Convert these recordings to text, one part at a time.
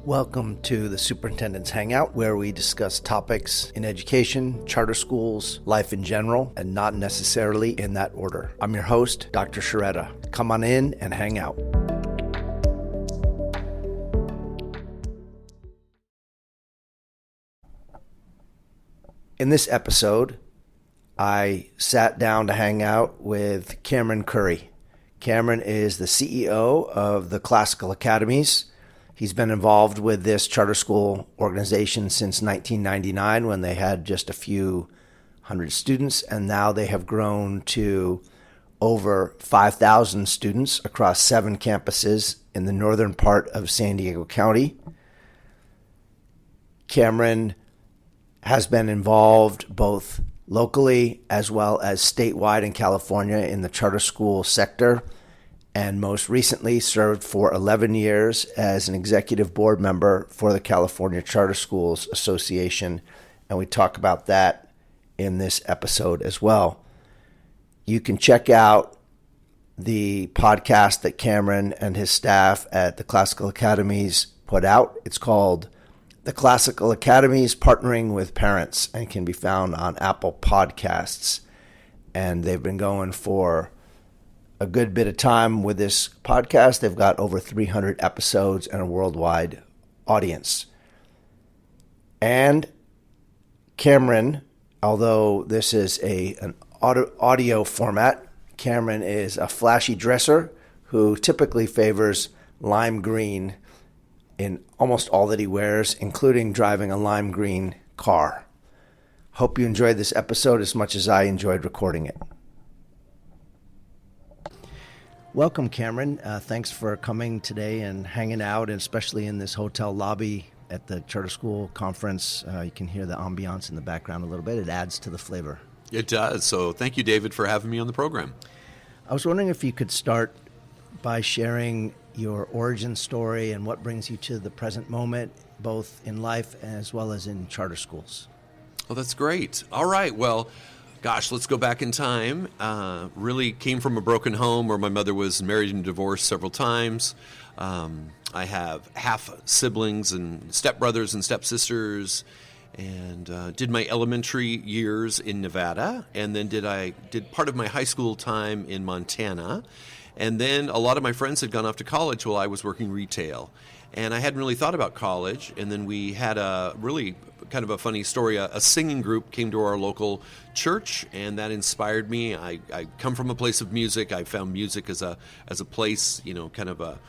Welcome to the Superintendent's Hangout, where we discuss topics in education, charter schools, life in general, and not necessarily in that order. I'm your host, Dr. Sharetta. Come on in and hang out. In this episode, I sat down to hang out with Cameron Curry. Cameron is the CEO of the Classical Academies. He's been involved with this charter school organization since 1999 when they had just a few hundred students, and now they have grown to over 5,000 students across 7 campuses in the northern part of San Diego County. Cameron has been involved both locally as well as statewide in California in the charter school sector, and most recently served for 11 years as an executive board member for the California Charter Schools Association, and we talk about that in this episode as well. You can check out the podcast that Cameron and his staff at the Classical Academies put out. It's called The Classical Academies Partnering with Parents and can be found on Apple Podcasts. And they've been going for a good bit of time with this podcast. They've got over 300 episodes and a worldwide audience. And Cameron, although this is an audio format, Cameron is a flashy dresser who typically favors lime green in almost all that he wears, including driving a lime green car. Hope you enjoyed this episode as much as I enjoyed recording it. Welcome, Cameron. Thanks for coming today and hanging out, and especially in this hotel lobby at the Charter School Conference. You can hear the ambiance in the background a little bit. It adds to the flavor. It does. So thank you, David, for having me on the program. I was wondering if you could start by sharing your origin story and what brings you to the present moment, both in life as well as in charter schools. Oh, that's great. All right. Well, gosh, let's go back in time. Really came from a broken home where my mother was married and divorced several times. I have half siblings and stepbrothers and stepsisters, and did my elementary years in Nevada, and then did part of my high school time in Montana. And then a lot of my friends had gone off to college while I was working retail. And I hadn't really thought about college. And then we had a really kind of a funny story. A singing group came to our local church, and that inspired me. I come from a place of music. I found music as a place, kind of a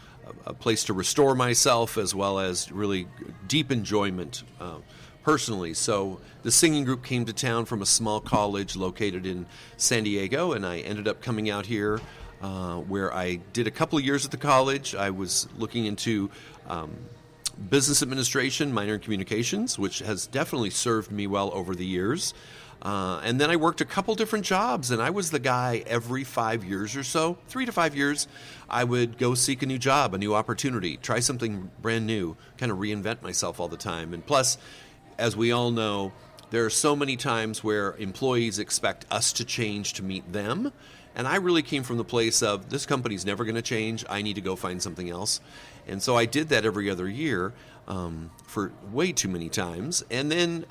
place to restore myself, as well as really deep enjoyment personally. So the singing group came to town from a small college located in San Diego, and I ended up coming out here where I did a couple of years at the college. I was looking into business administration, minor in communications, which has definitely served me well over the years. And then I worked a couple different jobs, and I was the guy every 5 years or so, 3 to 5 years, I would go seek a new job, a new opportunity, try something brand new, kind of reinvent myself all the time. And plus, as we all know, there are so many times where employees expect us to change to meet them. And I really came from the place of, this company's never going to change. I need to go find something else. And so I did that every other year for way too many times. And then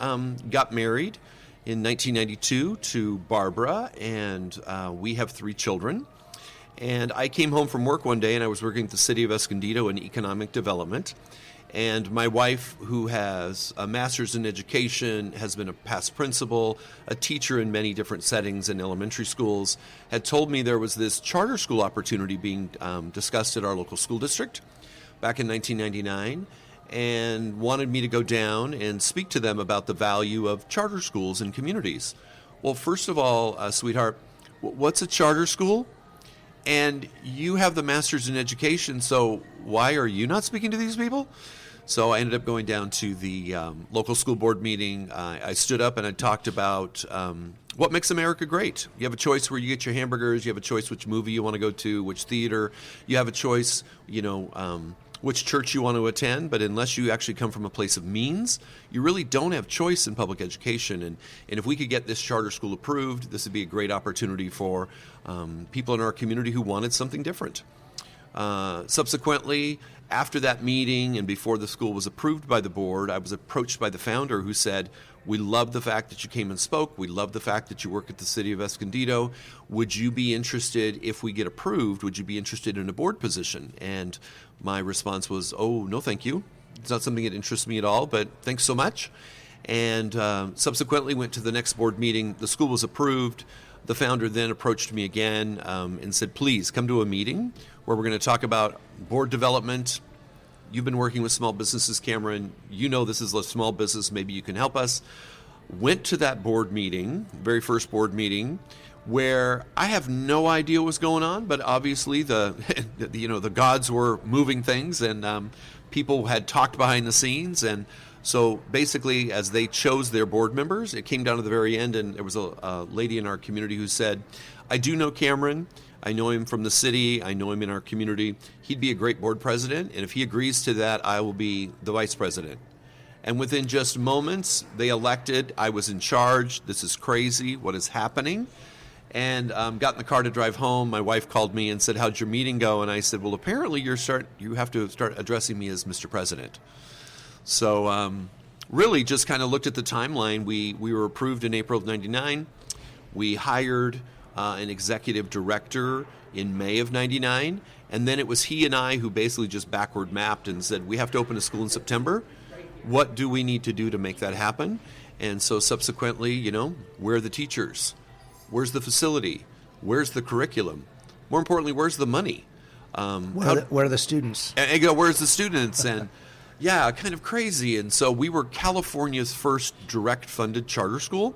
got married in 1992 to Barbara, and we have 3 children. And I came home from work one day, and I was working at the city of Escondido in economic development. And my wife, who has a master's in education, has been a past principal, a teacher in many different settings in elementary schools, had told me there was this charter school opportunity being discussed at our local school district back in 1999, and wanted me to go down and speak to them about the value of charter schools in communities. Well, first of all, sweetheart, what's a charter school? And you have the master's in education, so why are you not speaking to these people? So I ended up going down to the local school board meeting. I stood up and I talked about what makes America great. You have a choice where you get your hamburgers. You have a choice which movie you want to go to, which theater. You have a choice, which church you want to attend. But unless you actually come from a place of means, you really don't have choice in public education. And if we could get this charter school approved, this would be a great opportunity for people in our community who wanted something different. Subsequently, After that meeting and before the school was approved by the board, I was approached by the founder who said, "We love the fact that you came and spoke. We love the fact that you work at the city of Escondido. Would you be interested, if we get approved, would you be interested in a board position?" And my response was, "Oh, no, thank you. It's not something that interests me at all, but thanks so much." And subsequently went to the next board meeting. The school was approved. The founder then approached me again and said, "Please come to a meeting where we're going to talk about board development. You've been working with small businesses, Cameron. You know this is a small business. Maybe you can help us." Went to that board meeting, very first board meeting, where I have no idea what was going on, but obviously the gods were moving things, and people had talked behind the scenes. And so basically, as they chose their board members, it came down to the very end, and there was a lady in our community who said, "I do know Cameron. I know him from the city. I know him in our community. He'd be a great board president, and if he agrees to that, I will be the vice president." And within just moments, they elected. I was in charge. This is crazy. What is happening? And got in the car to drive home. My wife called me and said, "How'd your meeting go?" And I said, "Well, apparently you have to start addressing me as Mr. President." So really just kind of looked at the timeline. We were approved in April of '99. We hired an executive director in May of '99. And then it was he and I who basically just backward mapped and said, "We have to open a school in September. What do we need to do to make that happen?" And so subsequently, where are the teachers? Where's the facility? Where's the curriculum? More importantly, where's the money? Where are the students? And where's the students? And yeah, kind of crazy. And so we were California's first direct funded charter school.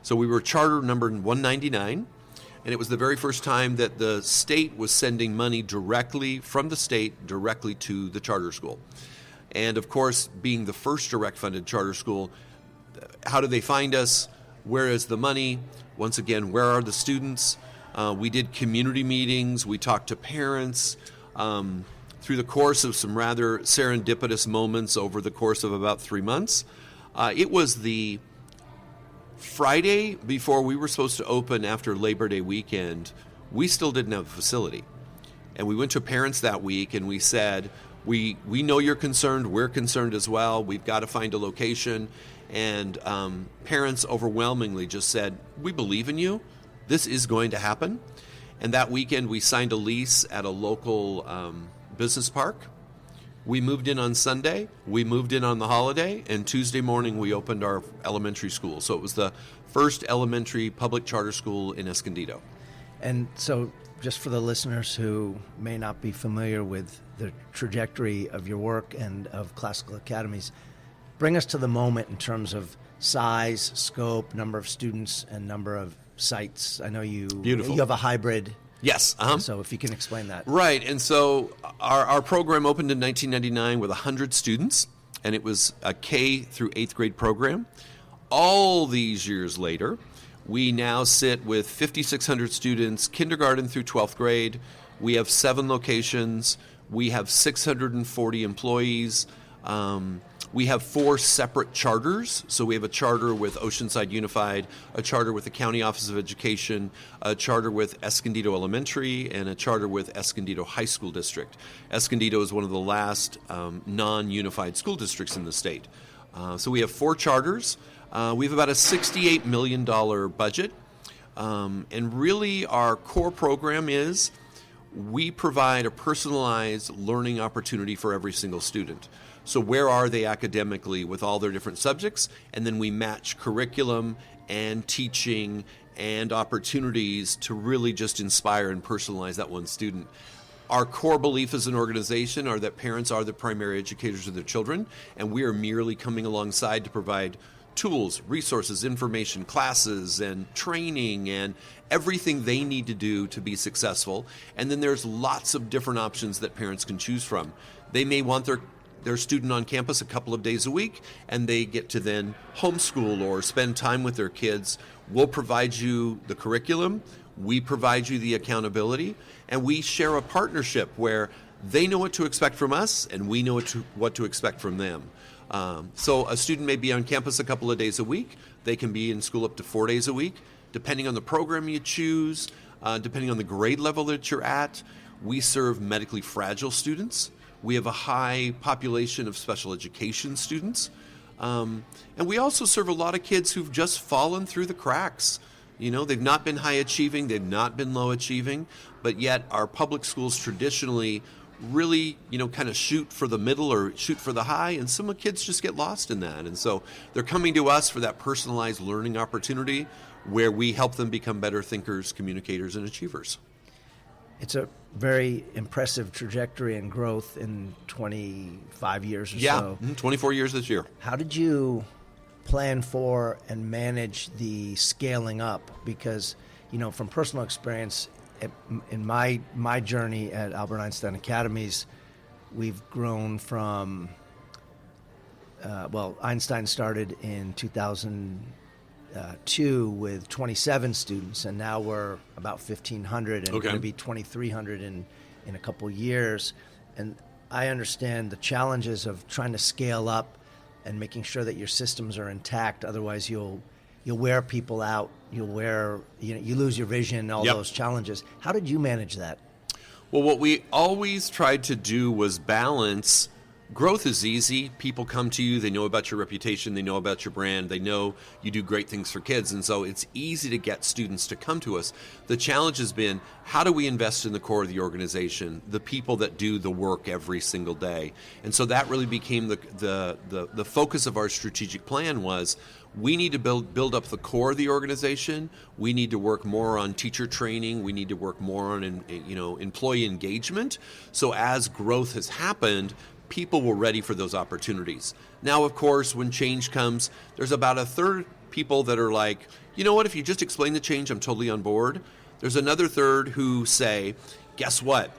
So we were charter number 199. And it was the very first time that the state was sending money directly from the state directly to the charter school. And of course, being the first direct funded charter school, how do they find us? Where is the money? Once again, where are the students? We did community meetings. We talked to parents through the course of some rather serendipitous moments over the course of about 3 months. It was the Friday before we were supposed to open after Labor Day weekend. We still didn't have a facility. And we went to parents that week and we said, we know you're concerned. We're concerned as well. We've got to find a location. And parents overwhelmingly just said, "We believe in you. This is going to happen." And that weekend we signed a lease at a local business park. We moved in on Sunday. We moved in on the holiday. And Tuesday morning we opened our elementary school. So it was the first elementary public charter school in Escondido. And so just for the listeners who may not be familiar with the trajectory of your work and of Classical Academies, bring us to the moment in terms of size, scope, number of students, and number of sites. I know you have a hybrid. Yes. So if you can explain that. Right. And so our program opened in 1999 with 100 students, and it was a K through 8th grade program. All these years later, we now sit with 5,600 students, kindergarten through 12th grade. We have 7 locations. We have 640 employees. We have 4 separate charters. So we have a charter with Oceanside Unified, a charter with the County Office of Education, a charter with Escondido Elementary, and a charter with Escondido High School District. Escondido is one of the last non-unified school districts in the state. So we have 4 charters. We have about a $68 million budget. And really our core program is we provide a personalized learning opportunity for every single student. So where are they academically with all their different subjects? And then we match curriculum and teaching and opportunities to really just inspire and personalize that one student. Our core belief as an organization are that parents are the primary educators of their children, and we are merely coming alongside to provide tools, resources, information, classes, and training, and everything they need to do to be successful. And then there's lots of different options that parents can choose from. They may want their student on campus a couple of days a week, and they get to then homeschool or spend time with their kids. We'll provide you the curriculum, we provide you the accountability, and we share a partnership where they know what to expect from us and we know what to expect from them. So a student may be on campus a couple of days a week. They can be in school up to 4 days a week. Depending on the program you choose, depending on the grade level that you're at, we serve medically fragile students. We have a high population of special education students. And we also serve a lot of kids who've just fallen through the cracks. They've not been high achieving, they've not been low achieving, but yet our public schools traditionally really, kind of shoot for the middle or shoot for the high, and some kids just get lost in that. And so they're coming to us for that personalized learning opportunity where we help them become better thinkers, communicators, and achievers. It's a very impressive trajectory and growth in 25 years or so. Yeah, 24 years this year. How did you plan for and manage the scaling up? Because, from personal experience, in my journey at Albert Einstein Academies, we've grown from, Einstein started in 2002 with 27 students, and now we're about 1,500 and going to be 2,300 in a couple years. And I understand the challenges of trying to scale up and making sure that your systems are intact. Otherwise, you'll wear people out. You lose your vision. All those challenges. How did you manage that? Well, what we always tried to do was balance. Growth is easy. People come to you. They know about your reputation. They know about your brand. They know you do great things for kids. And so it's easy to get students to come to us. The challenge has been, how do we invest in the core of the organization, the people that do the work every single day? And so that really became the focus of our strategic plan was, we need to build up the core of the organization. We need to work more on teacher training. We need to work more on employee engagement. So as growth has happened, people were ready for those opportunities. Now, of course, when change comes, there's about a third people that are like, you know what, if you just explain the change, I'm totally on board. There's another third who say, guess what?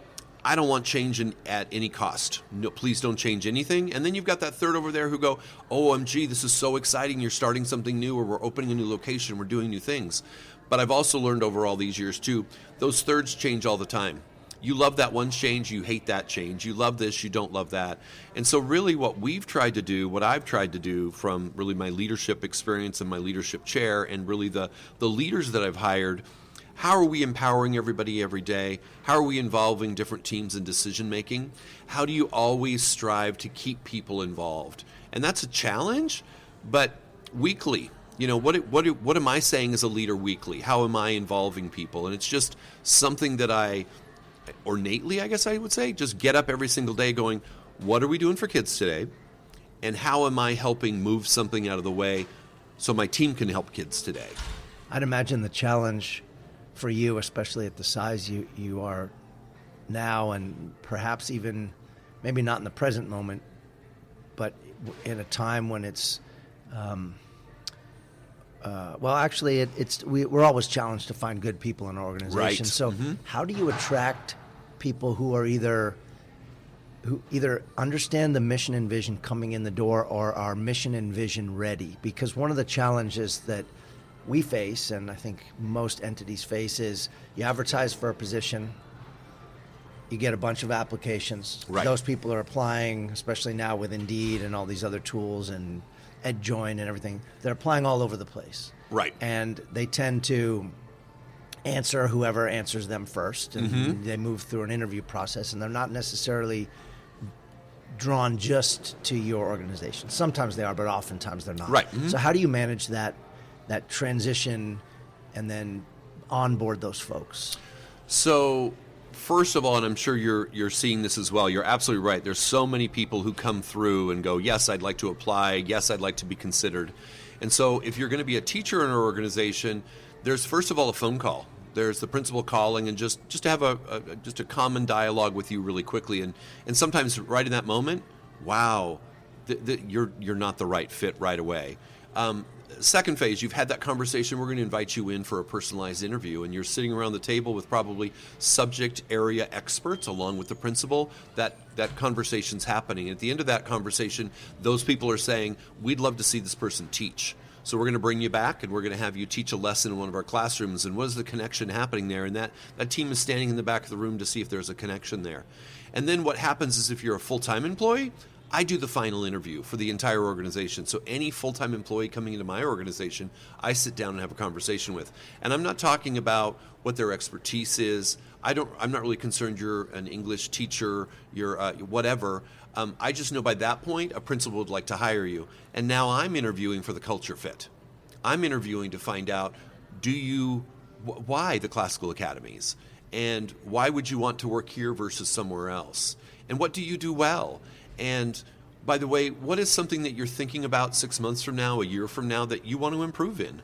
I don't want change at any cost. No, please don't change anything. And then you've got that third over there who go, OMG, this is so exciting. You're starting something new, or we're opening a new location. We're doing new things. But I've also learned over all these years too, those thirds change all the time. You love that one change, you hate that change. You love this, you don't love that. And so really what I've tried to do from really my leadership experience and my leadership chair and really the leaders that I've hired, how are we empowering everybody every day? How are we involving different teams in decision making? How do you always strive to keep people involved? And that's a challenge, but weekly. What am I saying as a leader weekly? How am I involving people? And it's just something that I ornately, I guess I would say, just get up every single day going, what are we doing for kids today? And how am I helping move something out of the way so my team can help kids today? I'd imagine the challenge for you, especially at the size you are now, and perhaps even maybe not in the present moment, but in a time when it's we're always challenged to find good people in our organization. Right. So how do you attract people who either understand the mission and vision coming in the door or are mission and vision ready? Because one of the challenges that we face, and I think most entities face, is you advertise for a position, you get a bunch of applications. Right. Those people are applying, especially now with Indeed and all these other tools and EdJoin and everything. They're applying all over the place. Right. And they tend to answer whoever answers them first, and they move through an interview process, and they're not necessarily drawn just to your organization. Sometimes they are, but oftentimes they're not. Right. So how do you manage that transition and then onboard those folks? So first of all, and I'm sure you're seeing this as well, you're absolutely right. There's so many people who come through and go, yes, I'd like to apply. Yes, I'd like to be considered. And so if you're going to be a teacher in our organization, there's first of all a phone call. There's the principal calling and just to have a common dialogue with you really quickly. And sometimes right in that moment, wow, you're not the right fit right away. Second phase, you've had that conversation. We're going to invite you in for a personalized interview, and you're sitting around the table with probably subject area experts along with the principal. That conversation's happening. At the end of that conversation, those people are saying, we'd love to see this person teach. So we're going to bring you back, and we're going to have you teach a lesson in one of our classrooms, and what is the connection happening there? And that team is standing in the back of the room to see if there's a connection there. And then what happens is if you're a full-time employee, I do the final interview for the entire organization. So any full-time employee coming into my organization, I sit down and have a conversation with. And I'm not talking about what their expertise is. I'm not really concerned you're an English teacher, you're whatever. I just know by that point a principal would like to hire you. And now I'm interviewing for the culture fit. I'm interviewing to find out, why the classical academies? And why would you want to work here versus somewhere else? And what do you do well? And by the way, what is something that you're thinking about 6 months from now, a year from now, that you want to improve in?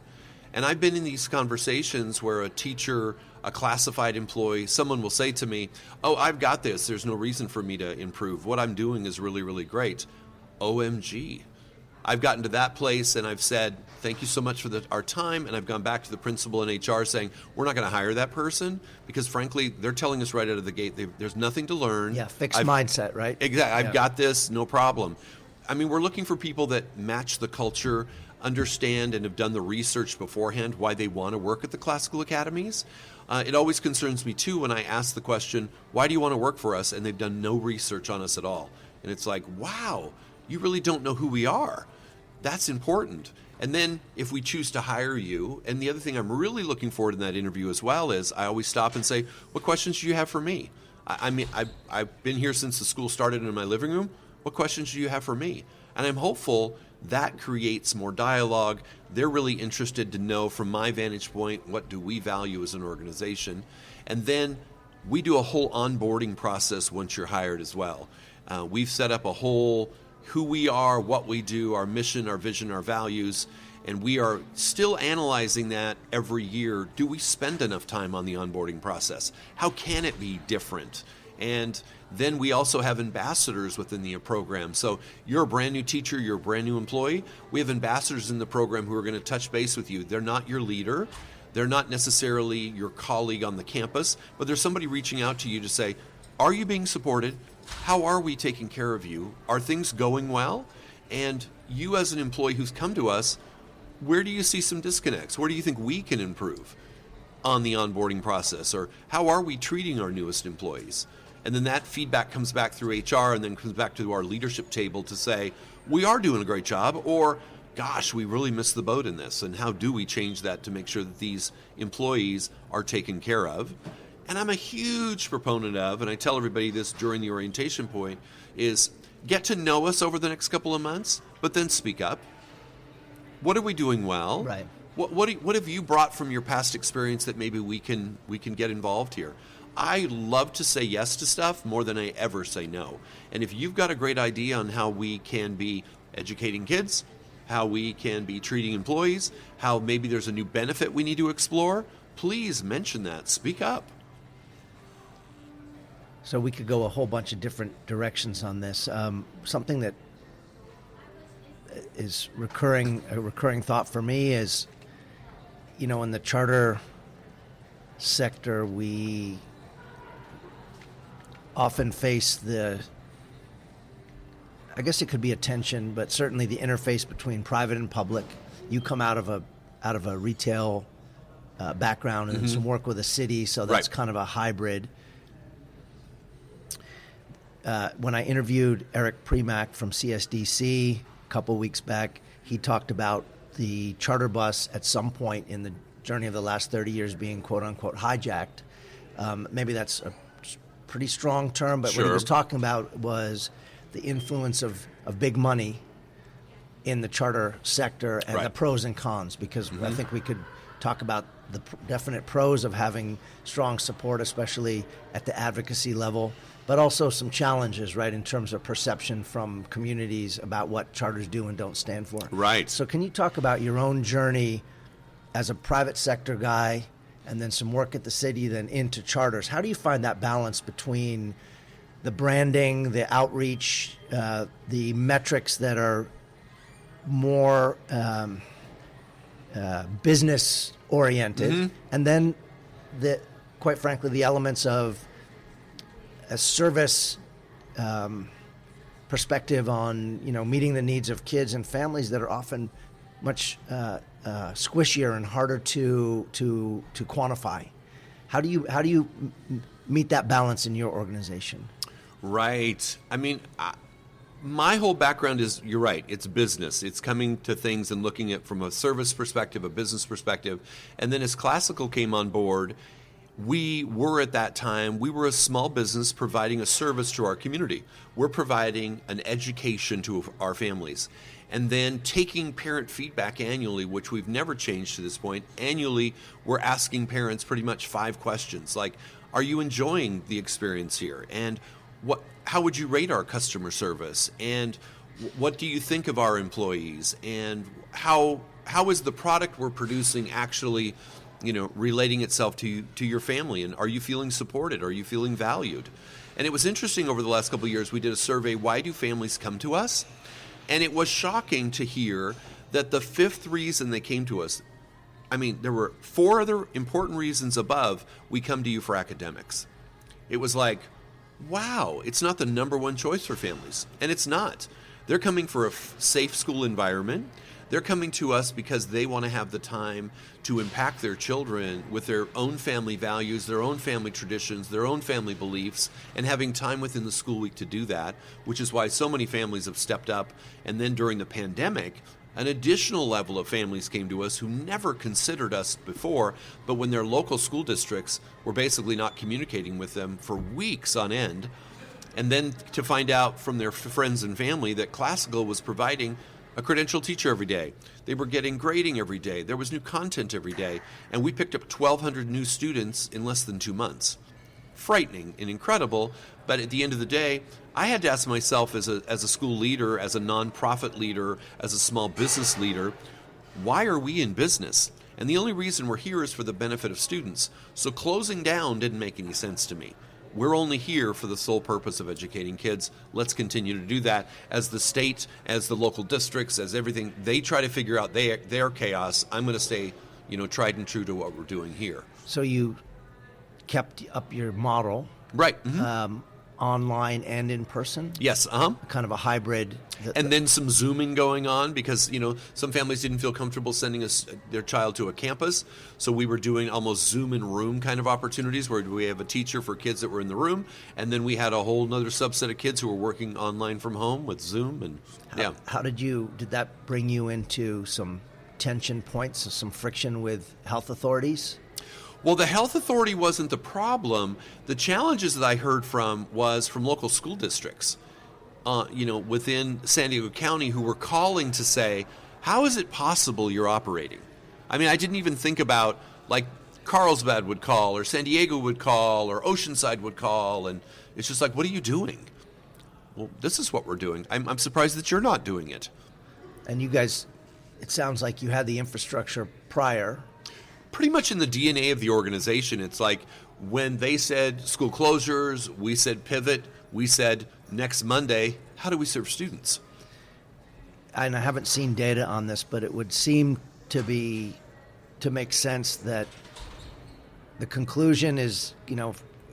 And I've been in these conversations where a teacher, a classified employee, someone will say to me, oh, I've got this. There's no reason for me to improve. What I'm doing is really, really great. OMG. I've gotten to that place and I've said, thank you so much for our time. And I've gone back to the principal and HR saying, we're not going to hire that person because frankly, they're telling us right out of the gate, there's nothing to learn. Yeah, fixed mindset, right? Exactly. I've got this, no problem. I mean, we're looking for people that match the culture, understand and have done the research beforehand why they want to work at the classical academies. It always concerns me too when I ask the question, why do you want to work for us? And they've done no research on us at all. And it's like, wow, you really don't know who we are. That's important. And then if we choose to hire you, and the other thing I'm really looking forward in that interview as well is I always stop and say, what questions do you have for me? I mean, I've been here since the school started in my living room. What questions do you have for me? And I'm hopeful that creates more dialogue. They're really interested to know from my vantage point, what do we value as an organization? And then we do a whole onboarding process once you're hired as well. We've set up a whole who we are, what we do, our mission, our vision, our values, and we are still analyzing that every year. Do we spend enough time on the onboarding process? How can it be different? And then we also have ambassadors within the program. So you're a brand new teacher, you're a brand new employee. We have ambassadors in the program who are going to touch base with you. They're not your leader. They're not necessarily your colleague on the campus, but there's somebody reaching out to you to say, are you being supported? How are we taking care of you? Are things going well? And you as an employee who's come to us, where do you see some disconnects? Where do you think we can improve on the onboarding process? Or how are we treating our newest employees? And then that feedback comes back through HR and then comes back to our leadership table to say, we are doing a great job, or gosh, we really missed the boat in this. And how do we change that to make sure that these employees are taken care of? And I'm a huge proponent of, and I tell everybody this during the orientation point, is get to know us over the next couple of months, but then speak up. What are we doing well? Right. What have you brought from your past experience that maybe we can get involved here? I love to say yes to stuff more than I ever say no. And if you've got a great idea on how we can be educating kids, how we can be treating employees, how maybe there's a new benefit we need to explore, please mention that. Speak up. So we could go a whole bunch of different directions on this. Something that is a recurring thought for me is, in the charter sector, we often face I guess it could be a tension, but certainly the interface between private and public. You come out of a retail background and some work with a city, so that's right. kind of a hybrid. When I interviewed Eric Premack from CSDC a couple weeks back, he talked about the charter bus at some point in the journey of the last 30 years being quote-unquote hijacked. Maybe that's a pretty strong term, but Sure. what he was talking about was the influence of big money in the charter sector and Right. the pros and cons, because I think we could talk about the definite pros of having strong support, especially at the advocacy level, but also some challenges, right, in terms of perception from communities about what charters do and don't stand for. Right. So can you talk about your own journey as a private sector guy and then some work at the city, then into charters? How do you find that balance between the branding, the outreach, the metrics that are more business oriented, and then quite frankly, the elements of a service perspective on meeting the needs of kids and families that are often much squishier and harder to quantify. How do you meet that balance in your organization? Right. I mean, My whole background is, you're right, it's business. It's coming to things and looking at from a service perspective, a business perspective. And then as Classical came on board, we were at that time, we were a small business providing a service to our community. We're providing an education to our families. And then taking parent feedback annually, which we've never changed to this point. Annually, we're asking parents pretty much 5 questions, like, are you enjoying the experience here? And how would you rate our customer service? And what do you think of our employees? And how is the product we're producing actually, relating itself to your family? And are you feeling supported? Are you feeling valued? And it was interesting over the last couple of years, we did a survey, why do families come to us? And it was shocking to hear that the 5th reason they came to us, there were 4 other important reasons above, we come to you for academics. It was like, wow, it's not the number one choice for families. And it's not. They're coming for a safe school environment. They're coming to us because they want to have the time to impact their children with their own family values, their own family traditions, their own family beliefs, and having time within the school week to do that, which is why so many families have stepped up. And then during the pandemic, an additional level of families came to us who never considered us before, but when their local school districts were basically not communicating with them for weeks on end, and then to find out from their friends and family that Classical was providing a credentialed teacher every day. They were getting grading every day. There was new content every day, and we picked up 1,200 new students in less than 2 months. Frightening and incredible, but at the end of the day, I had to ask myself as a school leader, as a nonprofit leader, as a small business leader, why are we in business? And the only reason we're here is for the benefit of students. So closing down didn't make any sense to me. We're only here for the sole purpose of educating kids. Let's continue to do that. As the state, as the local districts, as everything, they try to figure out their chaos. I'm going to stay, tried and true to what we're doing here. So you kept up your model. Right. Mm-hmm. Online and in person? Yes. Kind of a hybrid. And then some Zooming going on because, some families didn't feel comfortable sending their child to a campus. So we were doing almost Zoom in room kind of opportunities where we have a teacher for kids that were in the room. And then we had a whole nother subset of kids who were working online from home with Zoom. And How did that bring you into some tension points, some friction with health authorities? Well, the health authority wasn't the problem. The challenges that I heard was from local school districts, within San Diego County who were calling to say, how is it possible you're operating? I didn't even think about, like, Carlsbad would call or San Diego would call or Oceanside would call, and it's just like, what are you doing? Well, this is what we're doing. I'm surprised that you're not doing it. And you guys, it sounds like you had the infrastructure prior. Pretty much in the DNA of the organization. It's like when they said school closures, we said pivot, we said next Monday, how do we serve students? And I haven't seen data on this, but it would seem to make sense that the conclusion is,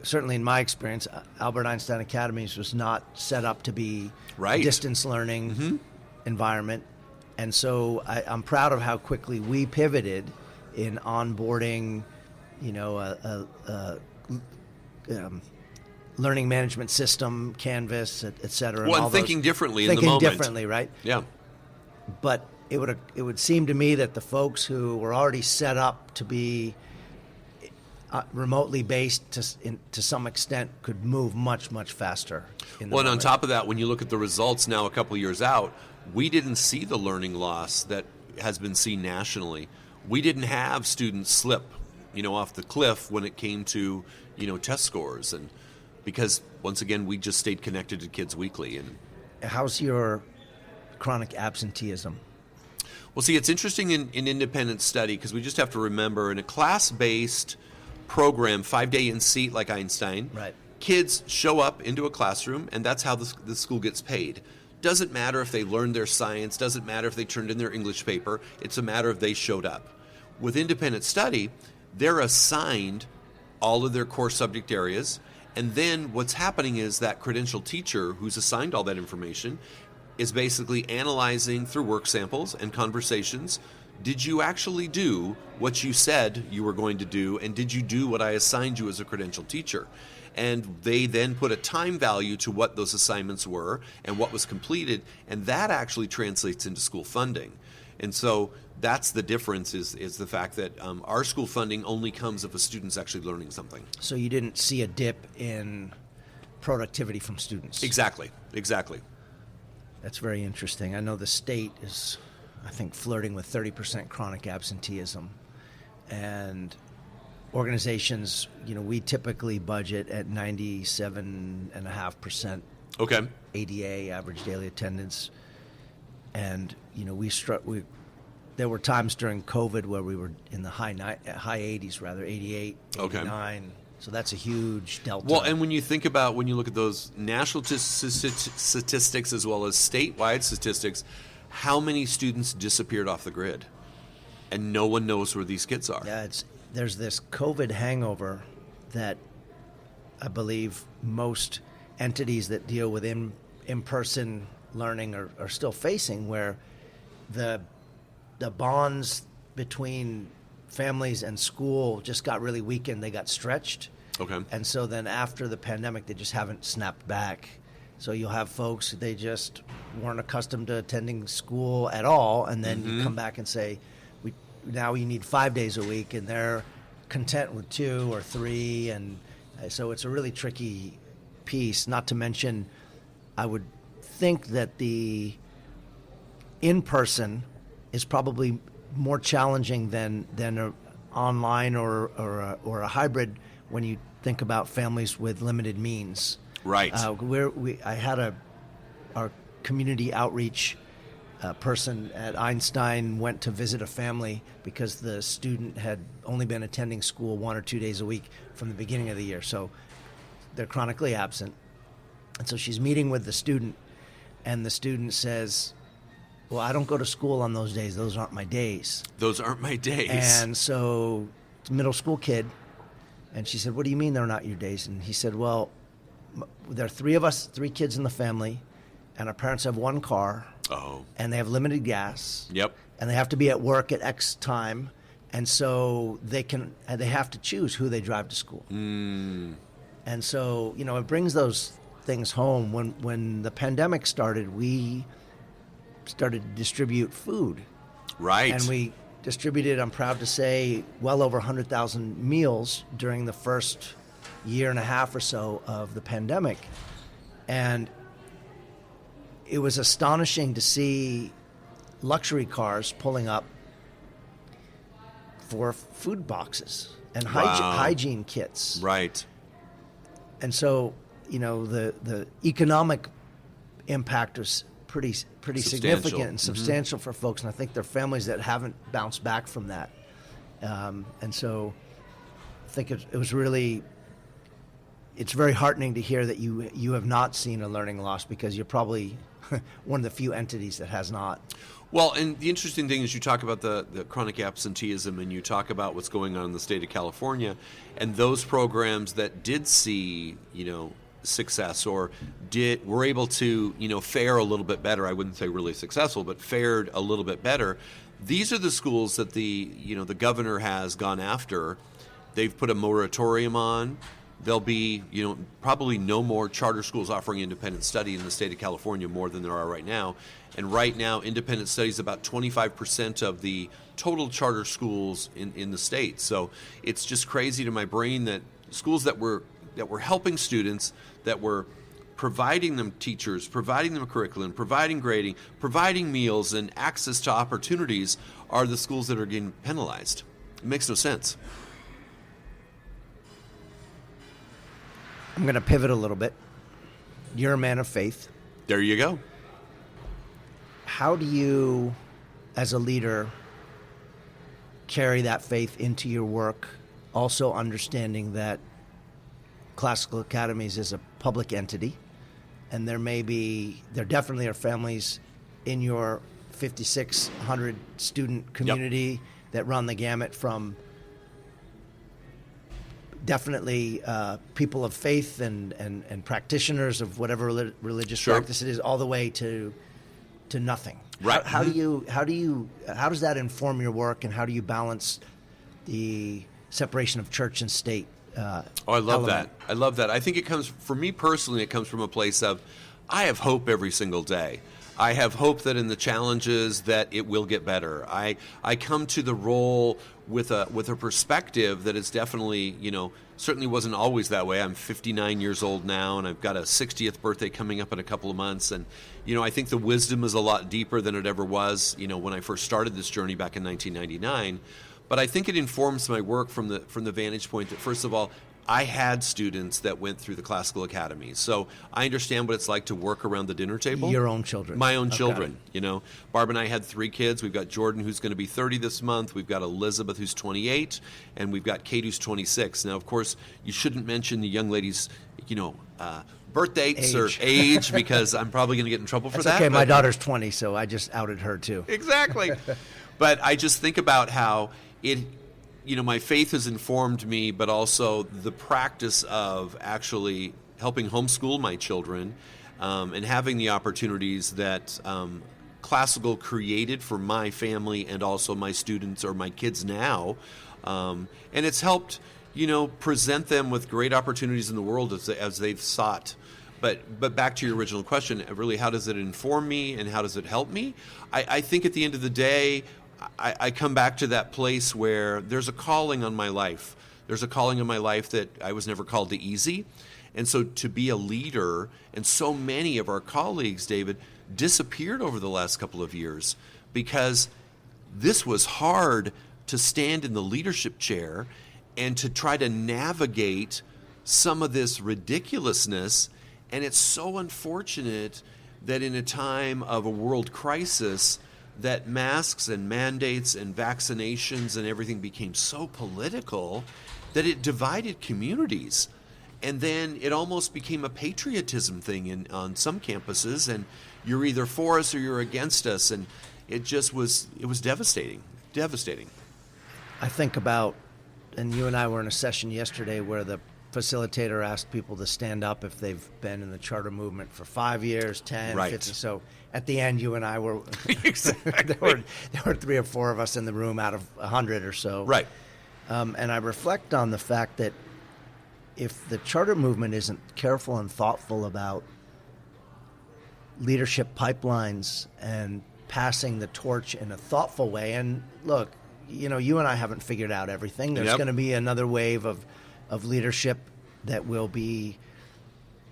certainly in my experience, Albert Einstein Academies was not set up to be a distance learning environment. And so I'm proud of how quickly we pivoted in onboarding, learning management system, Canvas, et cetera. Well, and thinking differently in the moment. Thinking differently, right? Yeah. But it would seem to me that the folks who were already set up to be remotely based to some extent could move much, much faster. And on top of that, when you look at the results now a couple years out, we didn't see the learning loss that has been seen nationally. We didn't have students slip, off the cliff when it came to, test scores. And because, once again, we just stayed connected to kids weekly. And how's your chronic absenteeism? Well, see, it's interesting in independent study because we just have to remember in a class-based program, 5-day in-seat like Einstein, right, kids show up into a classroom, and that's how the school gets paid. Doesn't matter if they learned their science, doesn't matter if they turned in their English paper, it's a matter of they showed up. With independent study, they're assigned all of their core subject areas, and then what's happening is that credentialed teacher who's assigned all that information is basically analyzing through work samples and conversations, did you actually do what you said you were going to do, and did you do what I assigned you as a credentialed teacher? and they then put a time value to what those assignments were and what was completed, and that actually translates into school funding. And so that's the difference, is the fact that our school funding only comes if a student's actually learning something. So you didn't see a dip in productivity from students? Exactly. That's very interesting. I know the state is, I think, flirting with 30% chronic absenteeism. And organizations, we typically budget at 97.5% Okay. ADA, average daily attendance. And, there were times during COVID where we were in the high 80s, 88, 89. Okay. So that's a huge delta. Well, and when you look at those national statistics as well as statewide statistics, how many students disappeared off the grid? And no one knows where these kids are. Yeah, there's this COVID hangover that I believe most entities that deal with in-person learning are still facing, where the bonds between families and school just got really weakened. They got stretched. Okay. And so then after the pandemic, they just haven't snapped back. So you'll have folks, they just weren't accustomed to attending school at all, and then you come back and say, now you need 5 days a week, and they're content with 2 or 3, and so it's a really tricky piece. Not to mention, I would think that the in-person is probably more challenging than a online or a hybrid when you think about families with limited means. Right. I had our community outreach person at Einstein went to visit a family because the student had only been attending school 1 or 2 days a week from the beginning of the year. So they're chronically absent. And so she's meeting with the student, and the student says, well, I don't go to school on those days. Those aren't my days. Those aren't my days. And so it's a middle school kid. And she said, what do you mean they're not your days? And he said, well, there are 3 of us, 3 kids in the family, and our parents have 1 car. Oh. And they have limited gas. Yep. And they have to be at work at X time. And so they have to choose who they drive to school. Mm. And so, it brings those things home. When the pandemic started, we started to distribute food. Right. And we distributed, I'm proud to say, well over 100,000 meals during the first year and a half or so of the pandemic. And it was astonishing to see luxury cars pulling up for food boxes and hygiene kits. Right. And so, the economic impact was pretty significant and substantial for folks, and I think there are families that haven't bounced back from that. And so I think it was really, it's very heartening to hear that you have not seen a learning loss, because you're probably one of the few entities that has not. Well, and the interesting thing is you talk about the chronic absenteeism, and you talk about what's going on in the state of California, and those programs that did see, success or were able to, fare a little bit better. I wouldn't say really successful, but fared a little bit better. These are the schools that the governor has gone after. They've put a moratorium on. There'll be, probably no more charter schools offering independent study in the state of California, more than there are right now. And right now, independent study is about 25% of the total charter schools in the state. So it's just crazy to my brain that schools that were helping students, that were providing them teachers, providing them a curriculum, providing grading, providing meals and access to opportunities, are the schools that are getting penalized. It makes no sense. I'm going to pivot a little bit. You're a man of faith. There you go. How do you, as a leader, carry that faith into your work, also understanding that Classical Academies is a public entity, and there definitely are families in your 5,600 student community that run the gamut from definitely people of faith and practitioners of whatever religious practice it is, all the way to nothing. Right. How does that inform your work, and how do you balance the separation of church and state Oh, I love that. I love that. I think it comes, for me personally, it comes from a place of, I have hope every single day. I have hope that in the challenges that it will get better. I come to the role with a perspective that is definitely, certainly wasn't always that way. I'm 59 years old now, and I've got a 60th birthday coming up in a couple of months. And, I think the wisdom is a lot deeper than it ever was, when I first started this journey back in 1999. But I think it informs my work from the vantage point that, first of all, I had students that went through the classical academies. So I understand what it's like to work around the dinner table. Your own children. My own children. Barb and I had 3 kids. We've got Jordan, who's going to be 30 this month. We've got Elizabeth, who's 28. And we've got Kate, who's 26. Now, of course, you shouldn't mention the young lady's, birth dates or age, because I'm probably going to get in trouble for that. Okay, my daughter's 20, so I just outed her too. Exactly. But I just think about how it, my faith has informed me, but also the practice of actually helping homeschool my children and having the opportunities that classical created for my family and also my students or my kids now. And it's helped, present them with great opportunities in the world as they've sought. But back to your original question, really, how does it inform me and how does it help me? I think at the end of the day, I come back to that place where there's a calling on my life. There's a calling in my life that I was never called to easy. And so to be a leader, and so many of our colleagues, David, disappeared over the last couple of years because this was hard to stand in the leadership chair and to try to navigate some of this ridiculousness. And it's so unfortunate that in a time of a world crisis, that masks and mandates and vaccinations and everything became so political that it divided communities. And then it almost became a patriotism thing on some campuses, and you're either for us or you're against us, and it was devastating. I think about, and you and I were in a session yesterday where the facilitator asked people to stand up if they've been in the charter movement for 5 years, 10, right. 50. So at the end, you and I were, exactly. there were 3 or 4 of us in the room out of 100 or so. Right. And I reflect on the fact that if the charter movement isn't careful and thoughtful about leadership pipelines and passing the torch in a thoughtful way, and look, you and I haven't figured out everything. There's going to be another wave of leadership that will be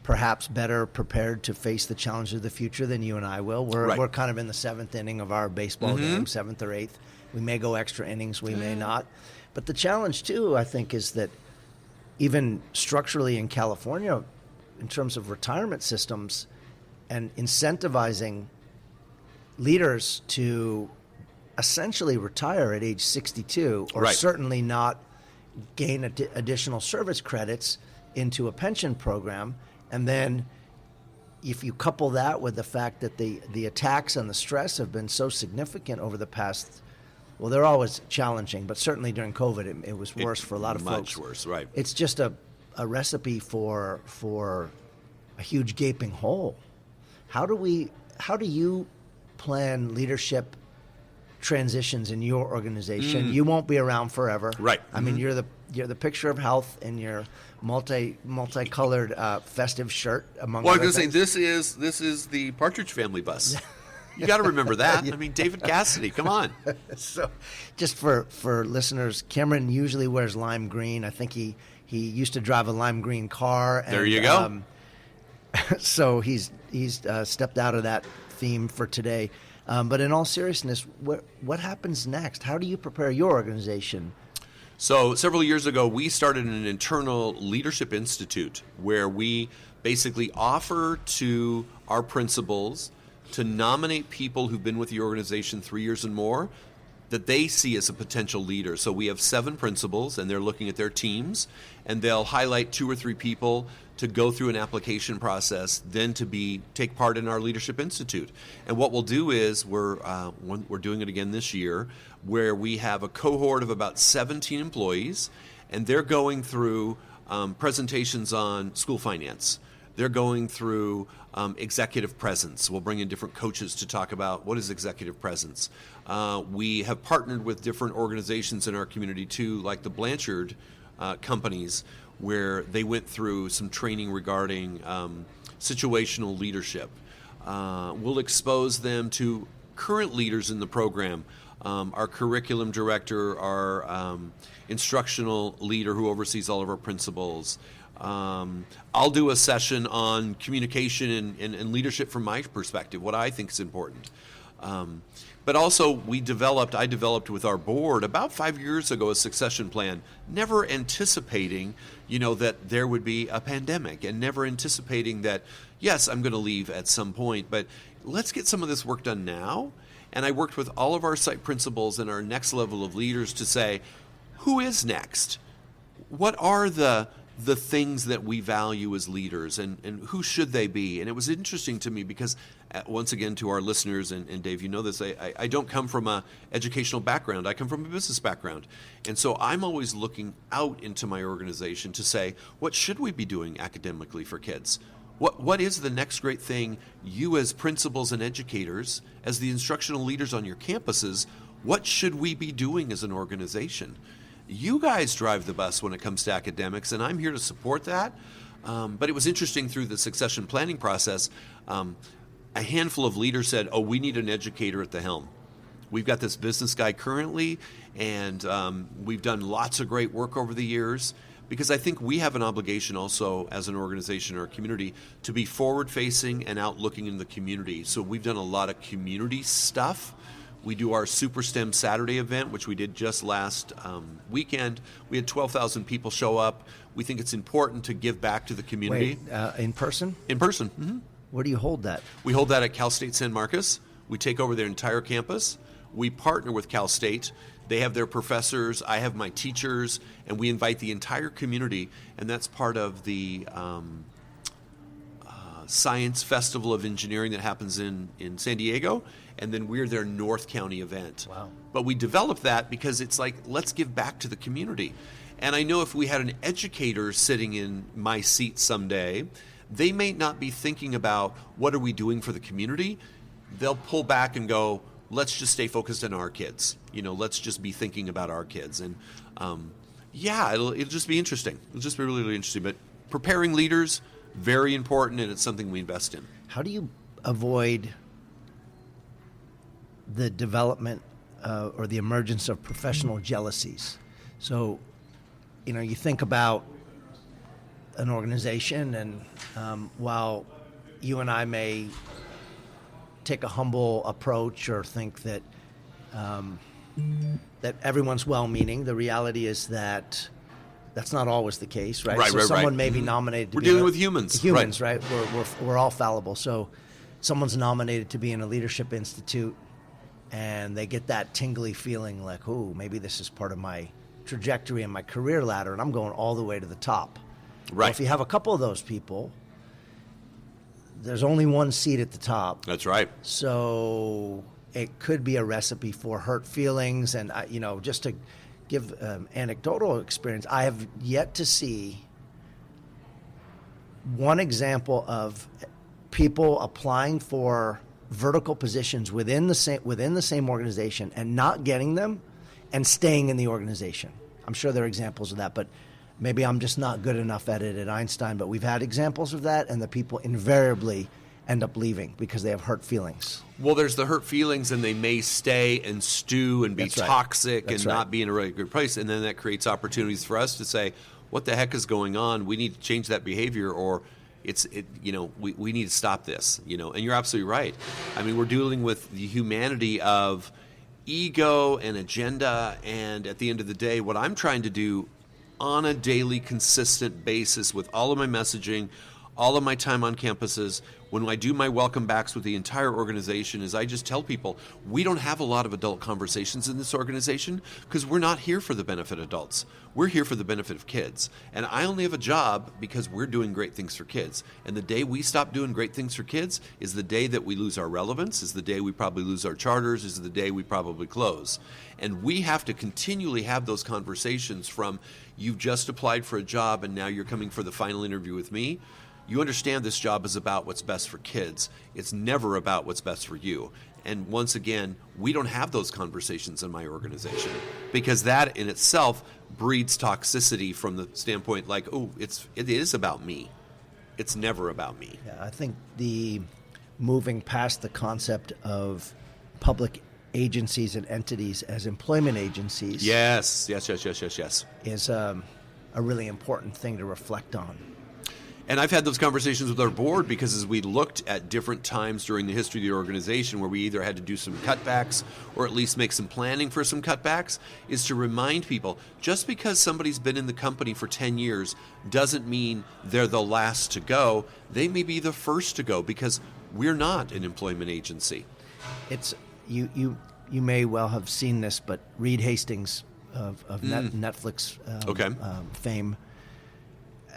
perhaps better prepared to face the challenges of the future than you and I will. We're kind of in the 7th inning of our baseball game, 7th or 8th. We may go extra innings, we may not. But the challenge, too, I think, is that even structurally in California, in terms of retirement systems and incentivizing leaders to essentially retire at age 62 or certainly not gain additional service credits into a pension program. And then if you couple that with the fact that the attacks and the stress have been so significant over the past, well, they're always challenging, but certainly during COVID, it was worse for a lot of folks. Much worse, right. It's just a recipe for a huge gaping hole. How do you plan leadership transitions in your organization? You won't be around forever. Right. I mean, you're the picture of health in your multicolored festive shirt, among Well, I other was going to say, things. this is the Partridge Family bus. You got to remember that. I mean, David Cassidy, come on. So, just for listeners, Cameron usually wears lime green. I think he used to drive a lime green car. And, there you go. So he's stepped out of that theme for today. But in all seriousness, what happens next? How do you prepare your organization? So several years ago, we started an internal leadership institute where we basically offer to our principals to nominate people who've been with the organization 3 years and more that they see as a potential leader. So we have 7 principals, and they're looking at their teams, and they'll highlight 2 or 3 people to go through an application process, then to take part in our Leadership Institute. And what we'll do is we're doing it again this year, where we have a cohort of about 17 employees, and they're going through presentations on school finance. They're going through executive presence. We'll bring in different coaches to talk about what is executive presence. We have partnered with different organizations in our community too, like the Blanchard companies, where they went through some training regarding situational leadership. We'll expose them to current leaders in the program. Our curriculum director, our instructional leader who oversees all of our principals. I'll do a session on communication and leadership from my perspective, what I think is important. But also I developed with our board about 5 years ago a succession plan, never anticipating, that there would be a pandemic, and never anticipating that, yes, I'm going to leave at some point, but let's get some of this work done now. And I worked with all of our site principals and our next level of leaders to say, who is next? What are the things that we value as leaders, and who should they be? And it was interesting to me because, once again, to our listeners, and Dave, you know this, I don't come from an educational background. I come from a business background. And so I'm always looking out into my organization to say, what should we be doing academically for kids? What is the next great thing you as principals and educators, as the instructional leaders on your campuses, what should we be doing as an organization? You guys drive the bus when it comes to academics, and I'm here to support that. But it was interesting through the succession planning process, a handful of leaders said, we need an educator at the helm. We've got this business guy currently, and we've done lots of great work over the years, because I think we have an obligation also as an organization or a community to be forward-facing and out-looking in the community. So we've done a lot of community stuff. We do our Super STEM Saturday event, which we did just last weekend. We had 12,000 people show up. We think it's important to give back to the community. Wait, in person? In person. Mm-hmm. Where do you hold that? We hold that at Cal State San Marcos. We take over their entire campus. We partner with Cal State. They have their professors, I have my teachers, and we invite the entire community, and that's part of the Science Festival of Engineering that happens in San Diego, and then we're their North County event. Wow. But we developed that because it's like, let's give back to the community. And I know if we had an educator sitting in my seat someday, they may not be thinking about what are we doing for the community. They'll pull back and go, let's just stay focused on our kids. Let's just be thinking about our kids. And it'll just be interesting. It'll just be really, really interesting. But preparing leaders, very important, and it's something we invest in. How do you avoid the development or the emergence of professional jealousies? So, you think about an organization, and while you and I may take a humble approach or think that that everyone's well-meaning, the reality is that that's not always the case, right? Right, so right, someone right. may be nominated to We're be dealing with humans. Humans, right? We're all fallible. So someone's nominated to be in a leadership institute, and they get that tingly feeling like, ooh, maybe this is part of my trajectory and my career ladder, and I'm going all the way to the top. Right. Well, if you have a couple of those people, there's only one seat at the top. That's right. So it could be a recipe for hurt feelings. And, just to give anecdotal experience, I have yet to see one example of people applying for vertical positions within the same organization and not getting them and staying in the organization. I'm sure there are examples of that, but maybe I'm just not good enough at it at Einstein. But we've had examples of that, and the people invariably end up leaving because they have hurt feelings. Well, there's the hurt feelings, and they may stay and stew and be That's right. toxic That's and right. not be in a really good place. And then that creates opportunities for us to say, what the heck is going on? We need to change that behavior, or we need to stop this. And you're absolutely right. I mean, we're dealing with the humanity of ego and agenda, and at the end of the day, what I'm trying to do on a daily, consistent basis with all of my messaging, all of my time on campuses, when I do my welcome backs with the entire organization, is I just tell people, we don't have a lot of adult conversations in this organization because we're not here for the benefit of adults. We're here for the benefit of kids. And I only have a job because we're doing great things for kids. And the day we stop doing great things for kids is the day that we lose our relevance, is the day we probably lose our charters, is the day we probably close. And we have to continually have those conversations from, you've just applied for a job and now you're coming for the final interview with me. You understand this job is about what's best for kids. It's never about what's best for you. And once again, we don't have those conversations in my organization because that in itself breeds toxicity from the standpoint like, oh, it is about me. It's never about me. Yeah, I think the moving past the concept of public agencies and entities as employment agencies Yes. is a really important thing to reflect on. And I've had those conversations with our board because as we looked at different times during the history of the organization where we either had to do some cutbacks or at least make some planning for some cutbacks, is to remind people, just because somebody's been in the company for 10 years doesn't mean they're the last to go. They may be the first to go because we're not an employment agency. It's you may well have seen this, but Reed Hastings of Netflix fame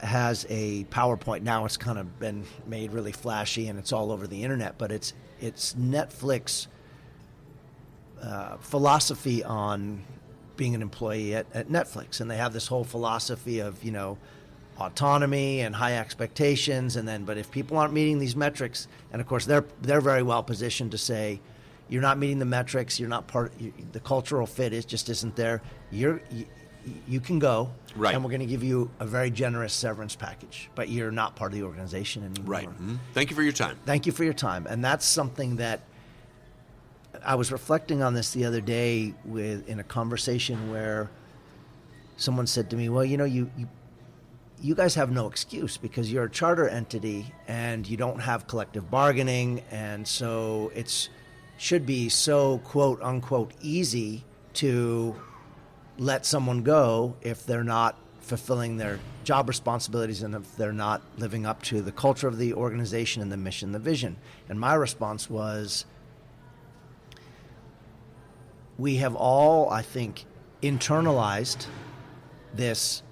has a PowerPoint. Now it's kind of been made really flashy and it's all over the internet, but it's Netflix philosophy on being an employee at Netflix. And they have this whole philosophy of, autonomy and high expectations. But if people aren't meeting these metrics, and of course they're very well positioned to say, you're not meeting the metrics, you're not the cultural fit just isn't there. You can go, right, and we're going to give you a very generous severance package, but you're not part of the organization anymore. Right. Mm-hmm. Thank you for your time. Thank you for your time. And that's something that I was reflecting on this the other day in a conversation where someone said to me, well, you guys have no excuse because you're a charter entity and you don't have collective bargaining, and so it should be so quote unquote easy to let someone go if they're not fulfilling their job responsibilities and if they're not living up to the culture of the organization and the mission, the vision. And my response was, we have all, I think, internalized this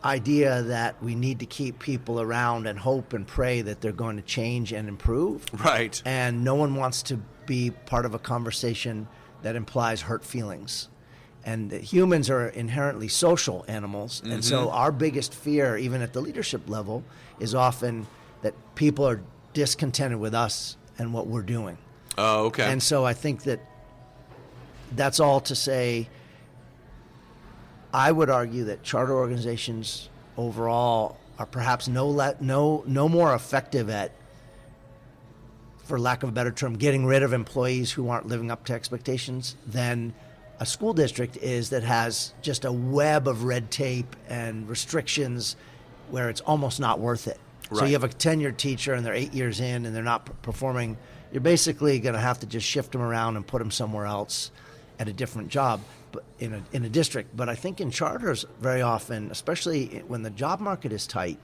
idea that we need to keep people around and hope and pray that they're going to change and improve. Right. And no one wants to be part of a conversation that implies hurt feelings. And humans are inherently social animals. Mm-hmm. And so our biggest fear, even at the leadership level, is often that people are discontented with us and what we're doing. Oh, okay. And so I think that's all to say, I would argue that charter organizations overall are perhaps no more effective at, for lack of a better term, getting rid of employees who aren't living up to expectations than a school district is that has just a web of red tape and restrictions where it's almost not worth it. Right. So you have a tenured teacher and they're 8 years in and they're not performing. You're basically going to have to just shift them around and put them somewhere else at a different job in a district. But I think in charters very often, especially when the job market is tight,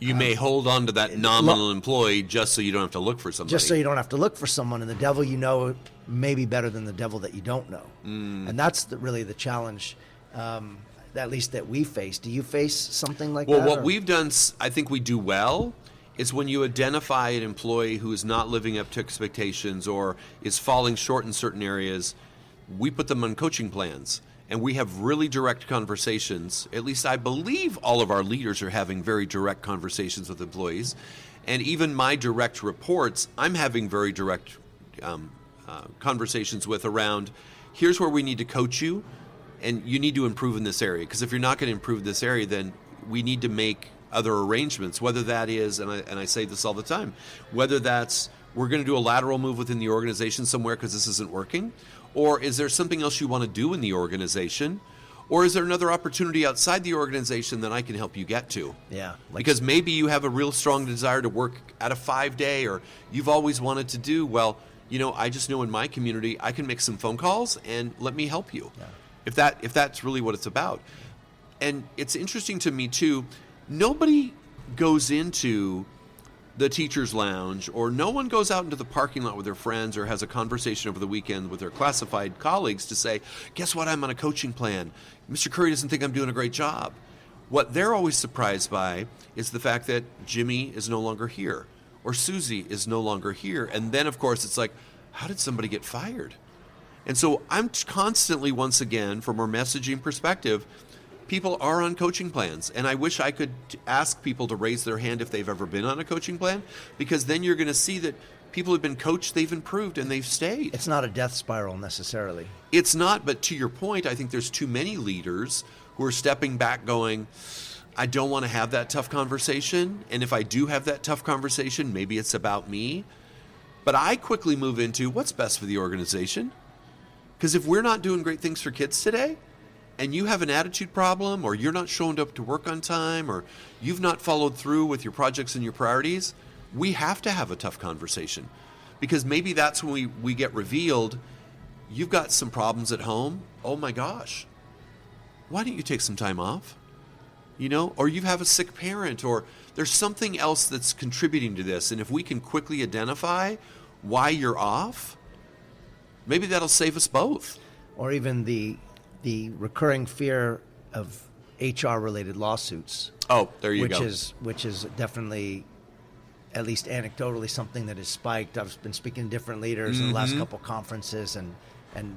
you may hold on to that nominal employee just so you don't have to look for somebody. Just so you don't have to look for someone, and the devil you know may be better than the devil that you don't know. And that's really the challenge, at least that we face. Do you face something like that? Well, what we've done, I think we do well, is when you identify an employee who is not living up to expectations or is falling short in certain areas, we put them on coaching plans. And we have really direct conversations. At least I believe all of our leaders are having very direct conversations with employees. And even my direct reports, I'm having very direct conversations with around, here's where we need to coach you, and you need to improve in this area. Because if you're not going to improve this area, then we need to make other arrangements, whether that is, and I say this all the time, whether that's we're going to do a lateral move within the organization somewhere because this isn't working, or is there something else you want to do in the organization, or is there another opportunity outside the organization that I can help you get to? Yeah. Because maybe you have a real strong desire to work at a 5-day, or you've always wanted to do, well, I just know in my community I can make some phone calls and let me help you. Yeah. If that's really what it's about. And it's interesting to me too, nobody goes into the teacher's lounge, or no one goes out into the parking lot with their friends or has a conversation over the weekend with their classified colleagues to say, guess what, I'm on a coaching plan. Mr. Curry doesn't think I'm doing a great job. What they're always surprised by is the fact that Jimmy is no longer here, or Susie is no longer here. And then, of course, it's like, how did somebody get fired? And so I'm constantly, once again, from our messaging perspective, people are on coaching plans, and I wish I could ask people to raise their hand if they've ever been on a coaching plan, because then you're going to see that people who've been coached, they've improved, and they've stayed. It's not a death spiral necessarily. It's not, but to your point, I think there's too many leaders who are stepping back going, I don't want to have that tough conversation, and if I do have that tough conversation, maybe it's about me. But I quickly move into what's best for the organization. Because if we're not doing great things for kids today, and you have an attitude problem, or you're not showing up to work on time, or you've not followed through with your projects and your priorities, we have to have a tough conversation. Because maybe that's when we get revealed, you've got some problems at home. Oh my gosh, why don't you take some time off? Or you have a sick parent, or there's something else that's contributing to this. And if we can quickly identify why you're off, maybe that'll save us both. Or even the recurring fear of HR-related lawsuits. Oh, there you go. Which is definitely, at least anecdotally, something that has spiked. I've been speaking to different leaders in the last couple conferences, and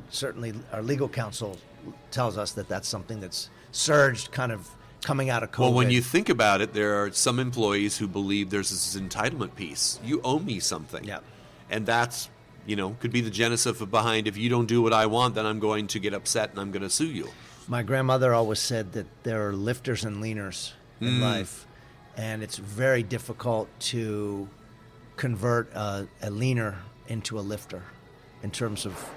certainly our legal counsel tells us that that's something that's surged kind of coming out of COVID. Well, when you think about it, there are some employees who believe there's this entitlement piece. You owe me something. Yeah. And that's, could be the genesis of behind, if you don't do what I want, then I'm going to get upset and I'm going to sue you. My grandmother always said that there are lifters and leaners in life, and it's very difficult to convert a leaner into a lifter in terms of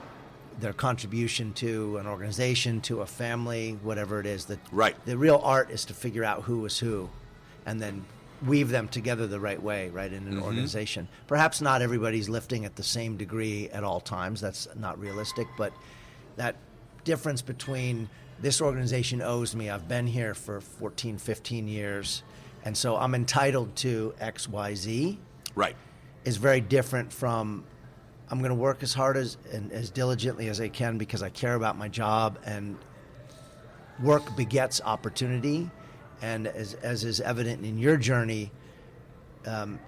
their contribution to an organization, to a family, whatever it is. Right. The real art is to figure out who is who and then weave them together the right way, right, in an organization. Perhaps not everybody's lifting at the same degree at all times. That's not realistic. But that difference between this organization owes me, I've been here for 14, 15 years, and so I'm entitled to X, Y, Z, right, is very different from I'm going to work as hard and as diligently as I can because I care about my job, and work begets opportunity. And as is evident in your journey,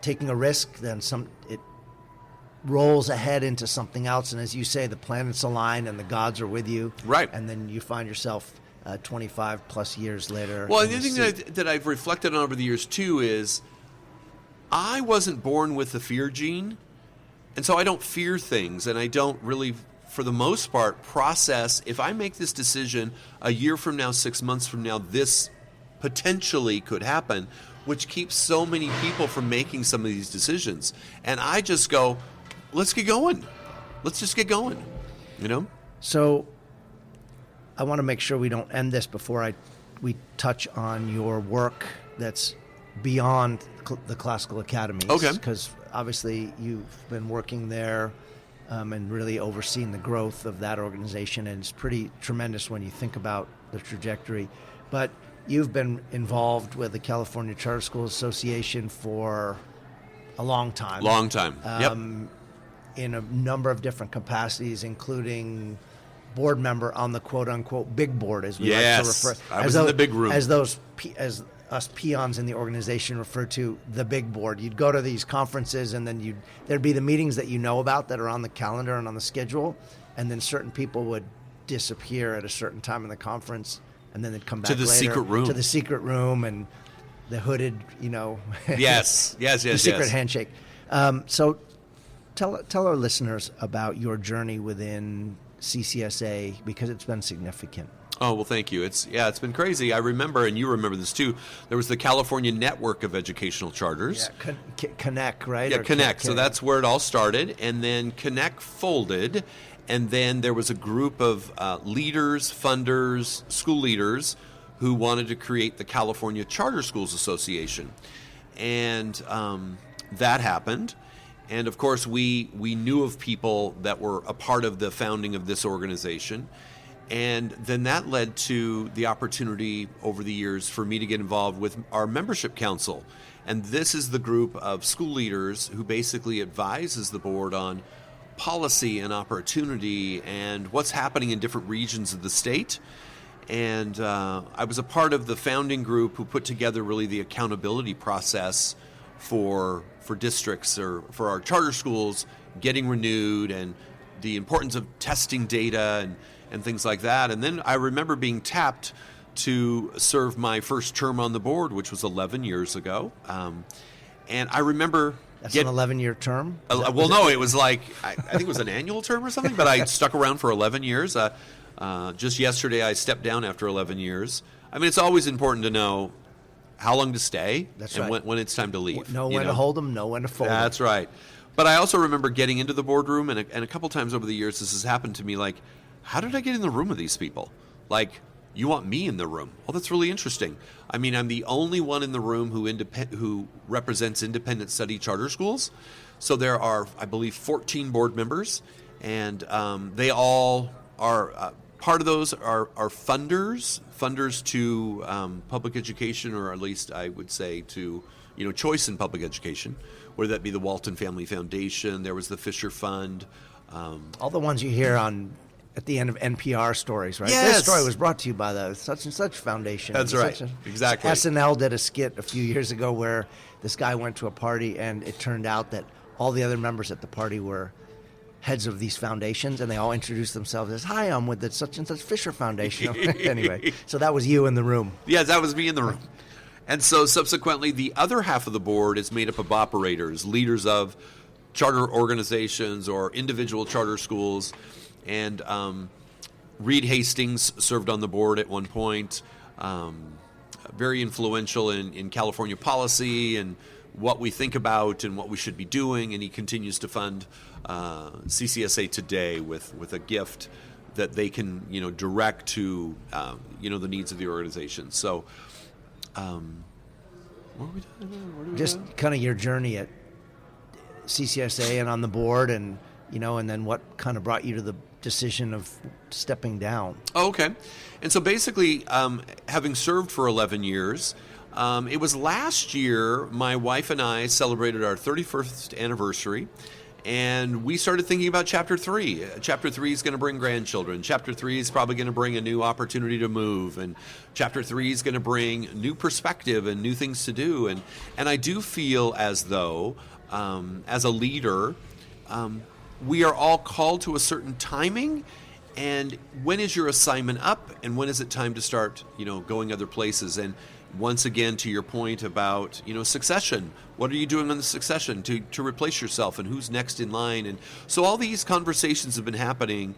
taking a risk, then it rolls ahead into something else. And as you say, the planets align and the gods are with you. Right. And then you find yourself 25 plus years later. Well, the other thing that I've reflected on over the years too is I wasn't born with the fear gene. And so I don't fear things, and I don't really, for the most part, process, if I make this decision a year from now, 6 months from now, this potentially could happen, which keeps so many people from making some of these decisions. And I just go, let's get going. Let's just get going, So I want to make sure we don't end this before we touch on your work that's beyond the classical academies. Okay. Because obviously you've been working there and really overseeing the growth of that organization, and it's pretty tremendous when you think about the trajectory. But you've been involved with the California Charter Schools Association for a long time. Long time, yep. In a number of different capacities, including board member on the quote-unquote big board, as we like to refer. I was in the big room. As us peons in the organization refer to the big board. You'd go to these conferences, and then there'd be the meetings that you know about that are on the calendar and on the schedule, and then certain people would disappear at a certain time in the conference, and then they'd come back to the later, secret room. To the secret room and the hooded, Yes. the secret handshake. So tell our listeners about your journey within CCSA, because it's been significant. Oh, well, thank you. It's been crazy. I remember, and you remember this too, there was the California Network of Educational Charters. Yeah, Connect, right? Yeah, Or Connect. So that's where it all started. And then Connect folded, and then there was a group of leaders, funders, school leaders who wanted to create the California Charter Schools Association. And that happened. And, of course, we knew of people that were a part of the founding of this organization. And then that led to the opportunity over the years for me to get involved with our membership council. And this is the group of school leaders who basically advises the board on policy and opportunity and what's happening in different regions of the state. And I was a part of the founding group who put together really the accountability process for districts or for our charter schools getting renewed, and the importance of testing data and things like that. And then I remember being tapped to serve my first term on the board, which was 11 years ago. And I remember That's an 11-year term? Well, no, it was like, I think it was an annual term or something, but I stuck around for 11 years. Just yesterday, I stepped down after 11 years. I mean, it's always important to know how long to stay when it's time to leave. Know when to hold them, know when to fold them. That's right. But I also remember getting into the boardroom, and a couple times over the years, this has happened to me, like, how did I get in the room with these people? Like, you want me in the room? Oh, that's really interesting. I mean, I'm the only one in the room who represents independent study charter schools. So there are, I believe, 14 board members, and they all are part of those are funders to public education, or at least I would say to choice in public education, whether that be the Walton Family Foundation. There was the Fisher Fund. All the ones you hear at the end of NPR stories, right? Yes. This story was brought to you by the such and such foundation. That's right. Exactly. SNL did a skit a few years ago where this guy went to a party, and it turned out that all the other members at the party were heads of these foundations, and they all introduced themselves as, "Hi, I'm with the such and such Fisher Foundation." Anyway, so that was you in the room. Yes, that was me in the room. And so subsequently, the other half of the board is made up of operators, leaders of charter organizations or individual charter schools. And Reed Hastings served on the board at one point, very influential in California policy and what we think about and what we should be doing. And he continues to fund CCSA today with a gift that they can direct to the needs of the organization. So what are we doing? Just kind of your journey at CCSA and on the board, and and then what kind of brought you to the decision of stepping down. Oh, okay. And so basically, having served for 11 years, it was last year my wife and I celebrated our 31st anniversary, and we started thinking about Chapter 3. Chapter 3 is going to bring grandchildren. Chapter 3 is probably going to bring a new opportunity to move, and Chapter 3 is going to bring new perspective and new things to do. And I do feel as though, as a leader, we are all called to a certain timing, and when is your assignment up, and when is it time to start, going other places? And once again, to your point about, succession, what are you doing on the succession to replace yourself, and who's next in line? And so all these conversations have been happening,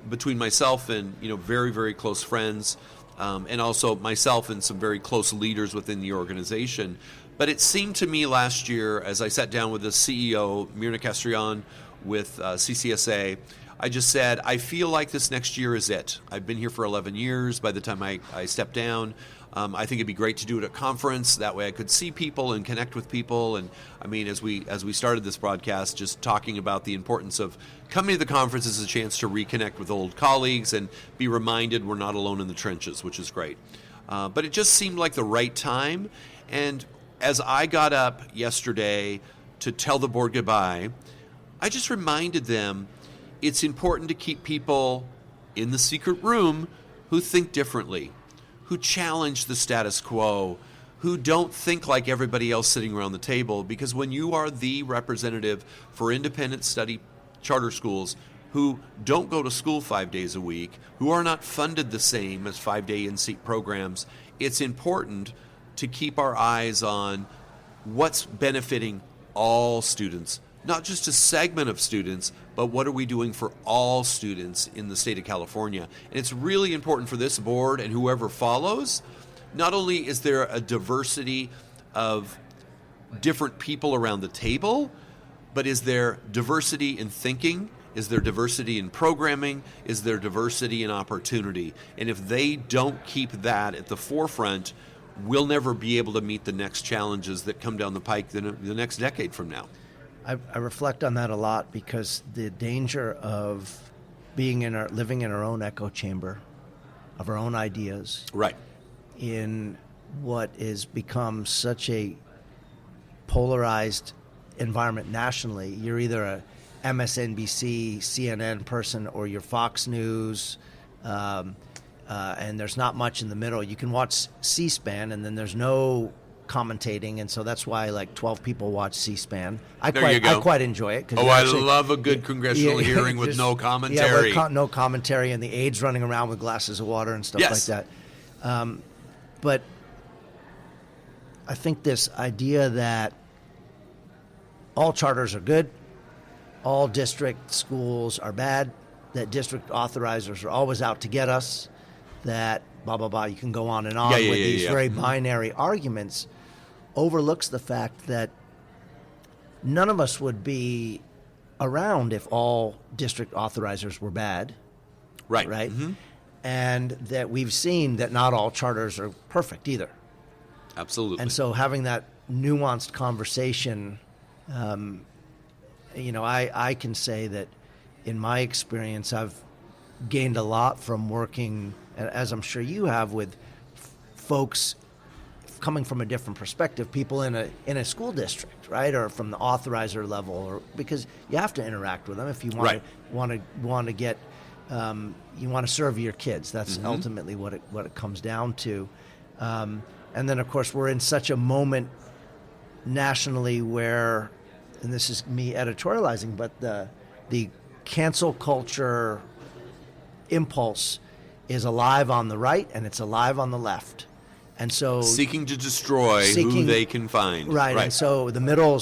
between myself and, very, very close friends, and also myself and some very close leaders within the organization. But it seemed to me last year, as I sat down with the CEO, Mirna Castrillon, with CCSA, I just said, I feel like this next year is it. I've been here for 11 years by the time I stepped down. I think it'd be great to do it at a conference. That way I could see people and connect with people. And I mean, as we started this broadcast, just talking about the importance of coming to the conference is a chance to reconnect with old colleagues and be reminded we're not alone in the trenches, which is great. But it just seemed like the right time. And as I got up yesterday to tell the board goodbye, I just reminded them it's important to keep people in the secret room who think differently, who challenge the status quo, who don't think like everybody else sitting around the table. Because when you are the representative for independent study charter schools who don't go to school 5 days a week, who are not funded the same as 5-day in-seat programs, it's important to keep our eyes on what's benefiting all students, not just a segment of students, but what are we doing for all students in the state of California? And it's really important for this board and whoever follows. Not only is there a diversity of different people around the table, but is there diversity in thinking? Is there diversity in programming? Is there diversity in opportunity? And if they don't keep that at the forefront, we'll never be able to meet the next challenges that come down the pike the next decade from now. I reflect on that a lot, because the danger of living in our own echo chamber of our own ideas, right, in what has become such a polarized environment nationally. You're either a MSNBC, CNN person, or you're Fox News, and there's not much in the middle. You can watch C-SPAN, and then there's no commentating, and so that's why like 12 people watch C-SPAN. I quite enjoy it. I love a good congressional hearing with no commentary. Yeah, no commentary, and the aides running around with glasses of water and stuff like that. But I think this idea that all charters are good, all district schools are bad, that district authorizers are always out to get us, that blah, blah, blah. You can go on and on with these very binary arguments, overlooks the fact that none of us would be around if all district authorizers were bad. Right. Mm-hmm. And that we've seen that not all charters are perfect either. Absolutely. And so having that nuanced conversation, I can say that in my experience, I've gained a lot from working, as I'm sure you have, with folks coming from a different perspective, people in a school district, right, or from the authorizer level, or because you have to interact with them if you want to get you want to serve your kids. That's ultimately what it comes down to. And then, of course, we're in such a moment nationally where, and this is me editorializing, but the cancel culture impulse is alive on the right and it's alive on the left. And so seeking to destroy who they can find. Right. And so the middle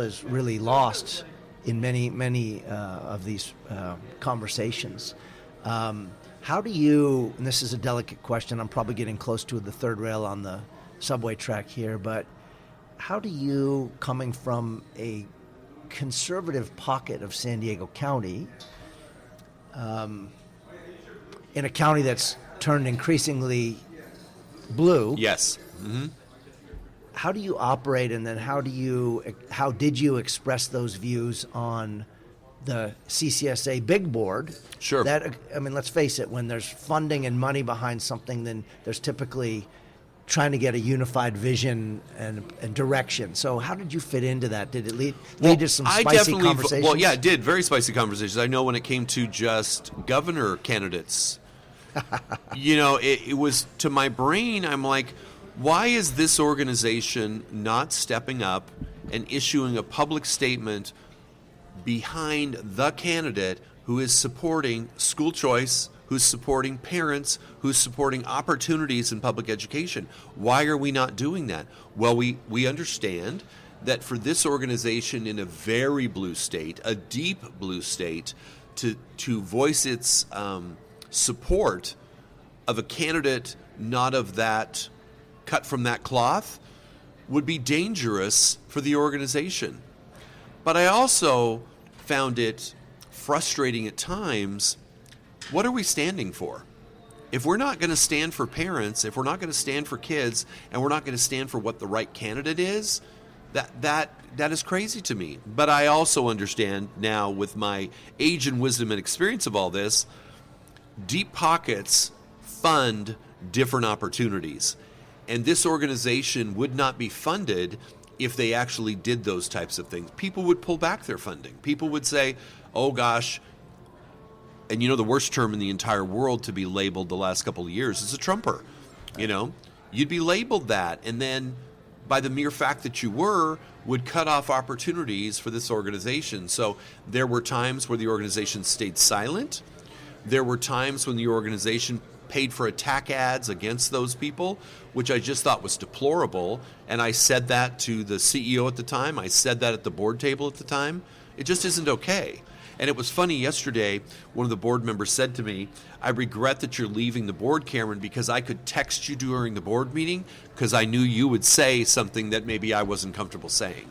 is really lost in many of these conversations. How do you, and this is a delicate question, I'm probably getting close to the third rail on the subway track here, but how do you, coming from a conservative pocket of San Diego County, in a county that's turned increasingly blue. Yes. Mm-hmm. How do you operate, and then how did you express those views on the CCSA big board? Sure. Let's face it, when there's funding and money behind something, then there's typically trying to get a unified vision and direction. So how did you fit into that? Did it lead to some spicy conversations? Well, yeah, it did. Very spicy conversations. I know when it came to just governor candidates, it was, to my brain, I'm like, why is this organization not stepping up and issuing a public statement behind the candidate who is supporting school choice, who's supporting parents, who's supporting opportunities in public education? Why are we not doing that? Well, we understand that for this organization in a very blue state, a deep blue state, to voice its support of a candidate not of that, cut from that cloth, would be dangerous for the organization. But I also found it frustrating at times. What are we standing for? If we're not going to stand for parents, if we're not going to stand for kids, and we're not going to stand for what the right candidate is, that is crazy to me. But I also understand now, with my age and wisdom and experience of all this, deep pockets fund different opportunities. And this organization would not be funded if they actually did those types of things. People would pull back their funding. People would say, oh gosh, and the worst term in the entire world to be labeled the last couple of years is a Trumper. You'd be labeled that, and then by the mere fact that you would cut off opportunities for this organization. So there were times where the organization stayed silent. There were times when the organization paid for attack ads against those people, which I just thought was deplorable. And I said that to the CEO at the time. I said that at the board table at the time. It just isn't okay. And it was funny yesterday, one of the board members said to me, I regret that you're leaving the board, Cameron, because I could text you during the board meeting because I knew you would say something that maybe I wasn't comfortable saying.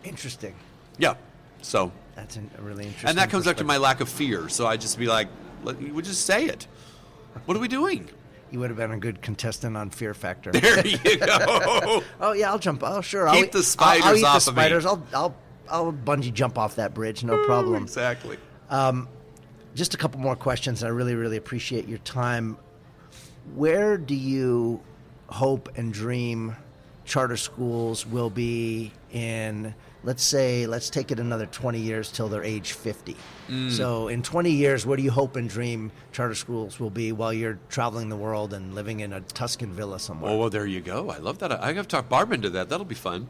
Interesting. Yeah. So that's a really interesting. And that comes back to my lack of fear. So I just be like, you would just say it. What are we doing? You would have been a good contestant on Fear Factor. There you go. Oh yeah, I'll jump. Oh sure. Keep the spiders I'll eat off the of me. spiders. I'll bungee jump off that bridge. No problem. Exactly. Just a couple more questions. I really, really appreciate your time. Where do you hope and dream charter schools will be in, let's take it another 20 years till they're age 50. So in 20 years, where do you hope and dream charter schools will be while you're traveling the world and living in a Tuscan villa somewhere? Oh, well, there you go. I love that. I got to talk Barb into that. That'll be fun.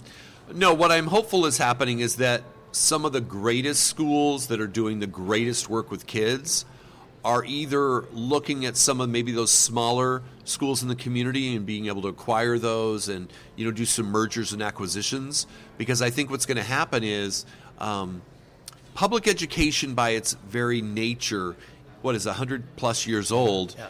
No, what I'm hopeful is happening is that some of the greatest schools that are doing the greatest work with kids are either looking at some of maybe those smaller schools in the community and being able to acquire those and, do some mergers and acquisitions. Because I think what's going to happen is public education by its very nature, 100 plus years old. Yeah.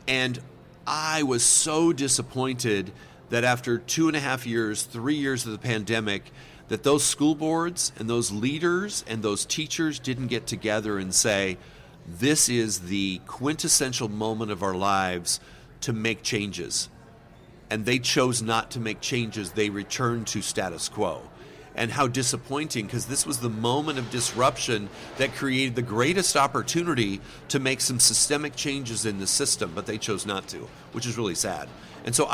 And I was so disappointed that after 2.5 years, 3 years of the pandemic, that those school boards and those leaders and those teachers didn't get together and say, this is the quintessential moment of our lives to make changes. And they chose not to make changes. They returned to status quo. And how disappointing, because this was the moment of disruption that created the greatest opportunity to make some systemic changes in the system, but they chose not to, which is really sad. And so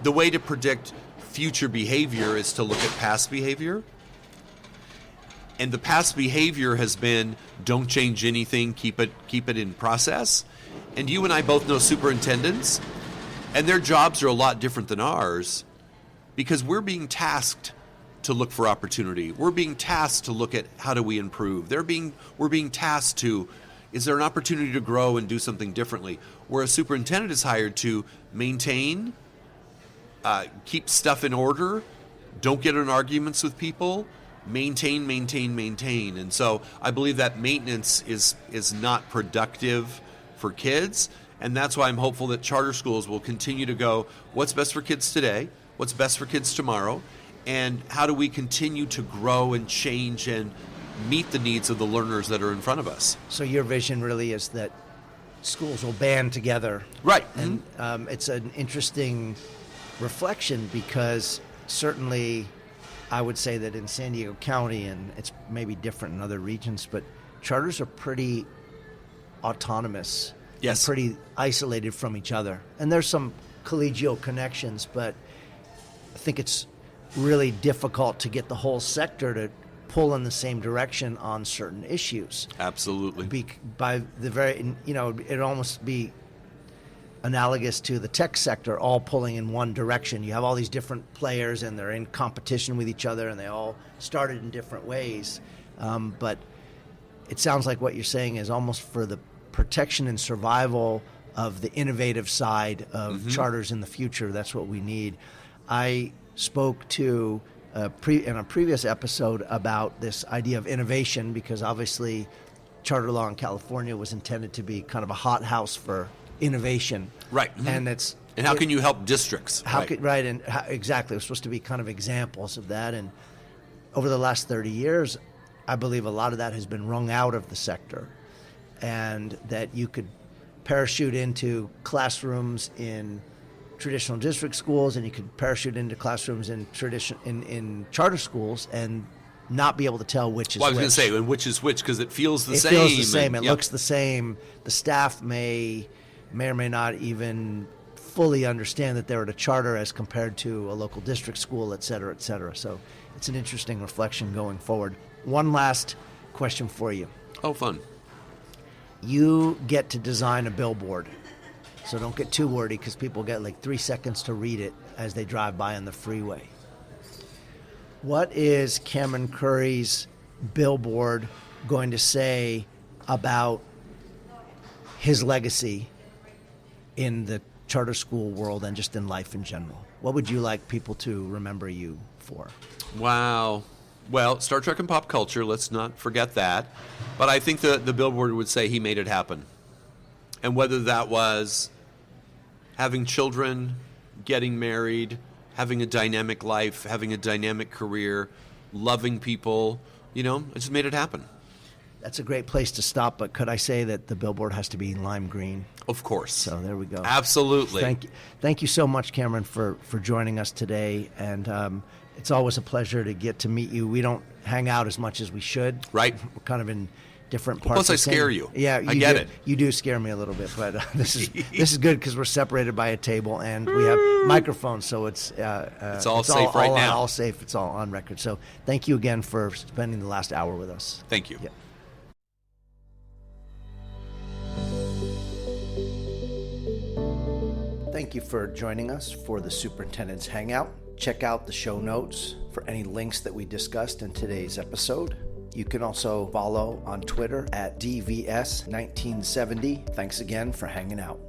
the way to predict future behavior is to look at past behavior. And the past behavior has been, don't change anything, keep it in process. And you and I both know superintendents, and their jobs are a lot different than ours, because we're being tasked to look for opportunity. We're being tasked to look at how do we improve. We're being tasked to, is there an opportunity to grow and do something differently? Where a superintendent is hired to maintain, keep stuff in order, don't get in arguments with people, maintain. And so I believe that maintenance is not productive for kids. And that's why I'm hopeful that charter schools will continue to go, what's best for kids today? What's best for kids tomorrow? And how do we continue to grow and change and meet the needs of the learners that are in front of us? So your vision really is that schools will band together. Right. And it's an interesting reflection, because certainly I would say that in San Diego County, and it's maybe different in other regions, but charters are pretty autonomous. Yes. And pretty isolated from each other. And there's some collegial connections, but I think it's really difficult to get the whole sector to pull in the same direction on certain issues. Absolutely. By the very, it'd almost be analogous to the tech sector all pulling in one direction. You have all these different players, and they're in competition with each other, and they all started in different ways. But it sounds like what you're saying is almost for the protection and survival of the innovative side of charters in the future. That's what we need. I spoke to in a previous episode about this idea of innovation, because obviously charter law in California was intended to be kind of a hothouse for innovation. Right. And how can you help districts? Exactly. It's supposed to be kind of examples of that. And over the last 30 years, I believe a lot of that has been wrung out of the sector, and that you could parachute into classrooms in traditional district schools, and you could parachute into classrooms in in charter schools and not be able to tell which is which. Well, I was going to say, and which is which, because it feels the same. It feels the same. It looks the same. The staff may or may not even fully understand that they're at a charter as compared to a local district school, et cetera, et cetera. So it's an interesting reflection going forward. One last question for you. Oh, fun. You get to design a billboard. So don't get too wordy, because people get like 3 seconds to read it as they drive by on the freeway. What is Cameron Curry's billboard going to say about his legacy in the charter school world and just in life in general? What would you like people to remember you for? Wow. Well, Star Trek and pop culture, let's not forget that. But I think the billboard would say he made it happen. And whether that was having children, getting married, having a dynamic life, having a dynamic career, loving people, I just made it happen. That's a great place to stop, but could I say that the billboard has to be lime green? Of course. So there we go. Absolutely. Thank you so much, Cameron, for joining us today. And it's always a pleasure to get to meet you. We don't hang out as much as we should. Right. We're kind of in different parts. Plus, I scare you. Yeah, I get it. You do scare me a little bit, but this is good, because we're separated by a table and we have microphones, so it's all safe right now. All safe. It's all on record. So thank you again for spending the last hour with us. Thank you. Yeah. Thank you for joining us for the Superintendent's Hangout. Check out the show notes for any links that we discussed in today's episode. You can also follow on Twitter at DVS1970. Thanks again for hanging out.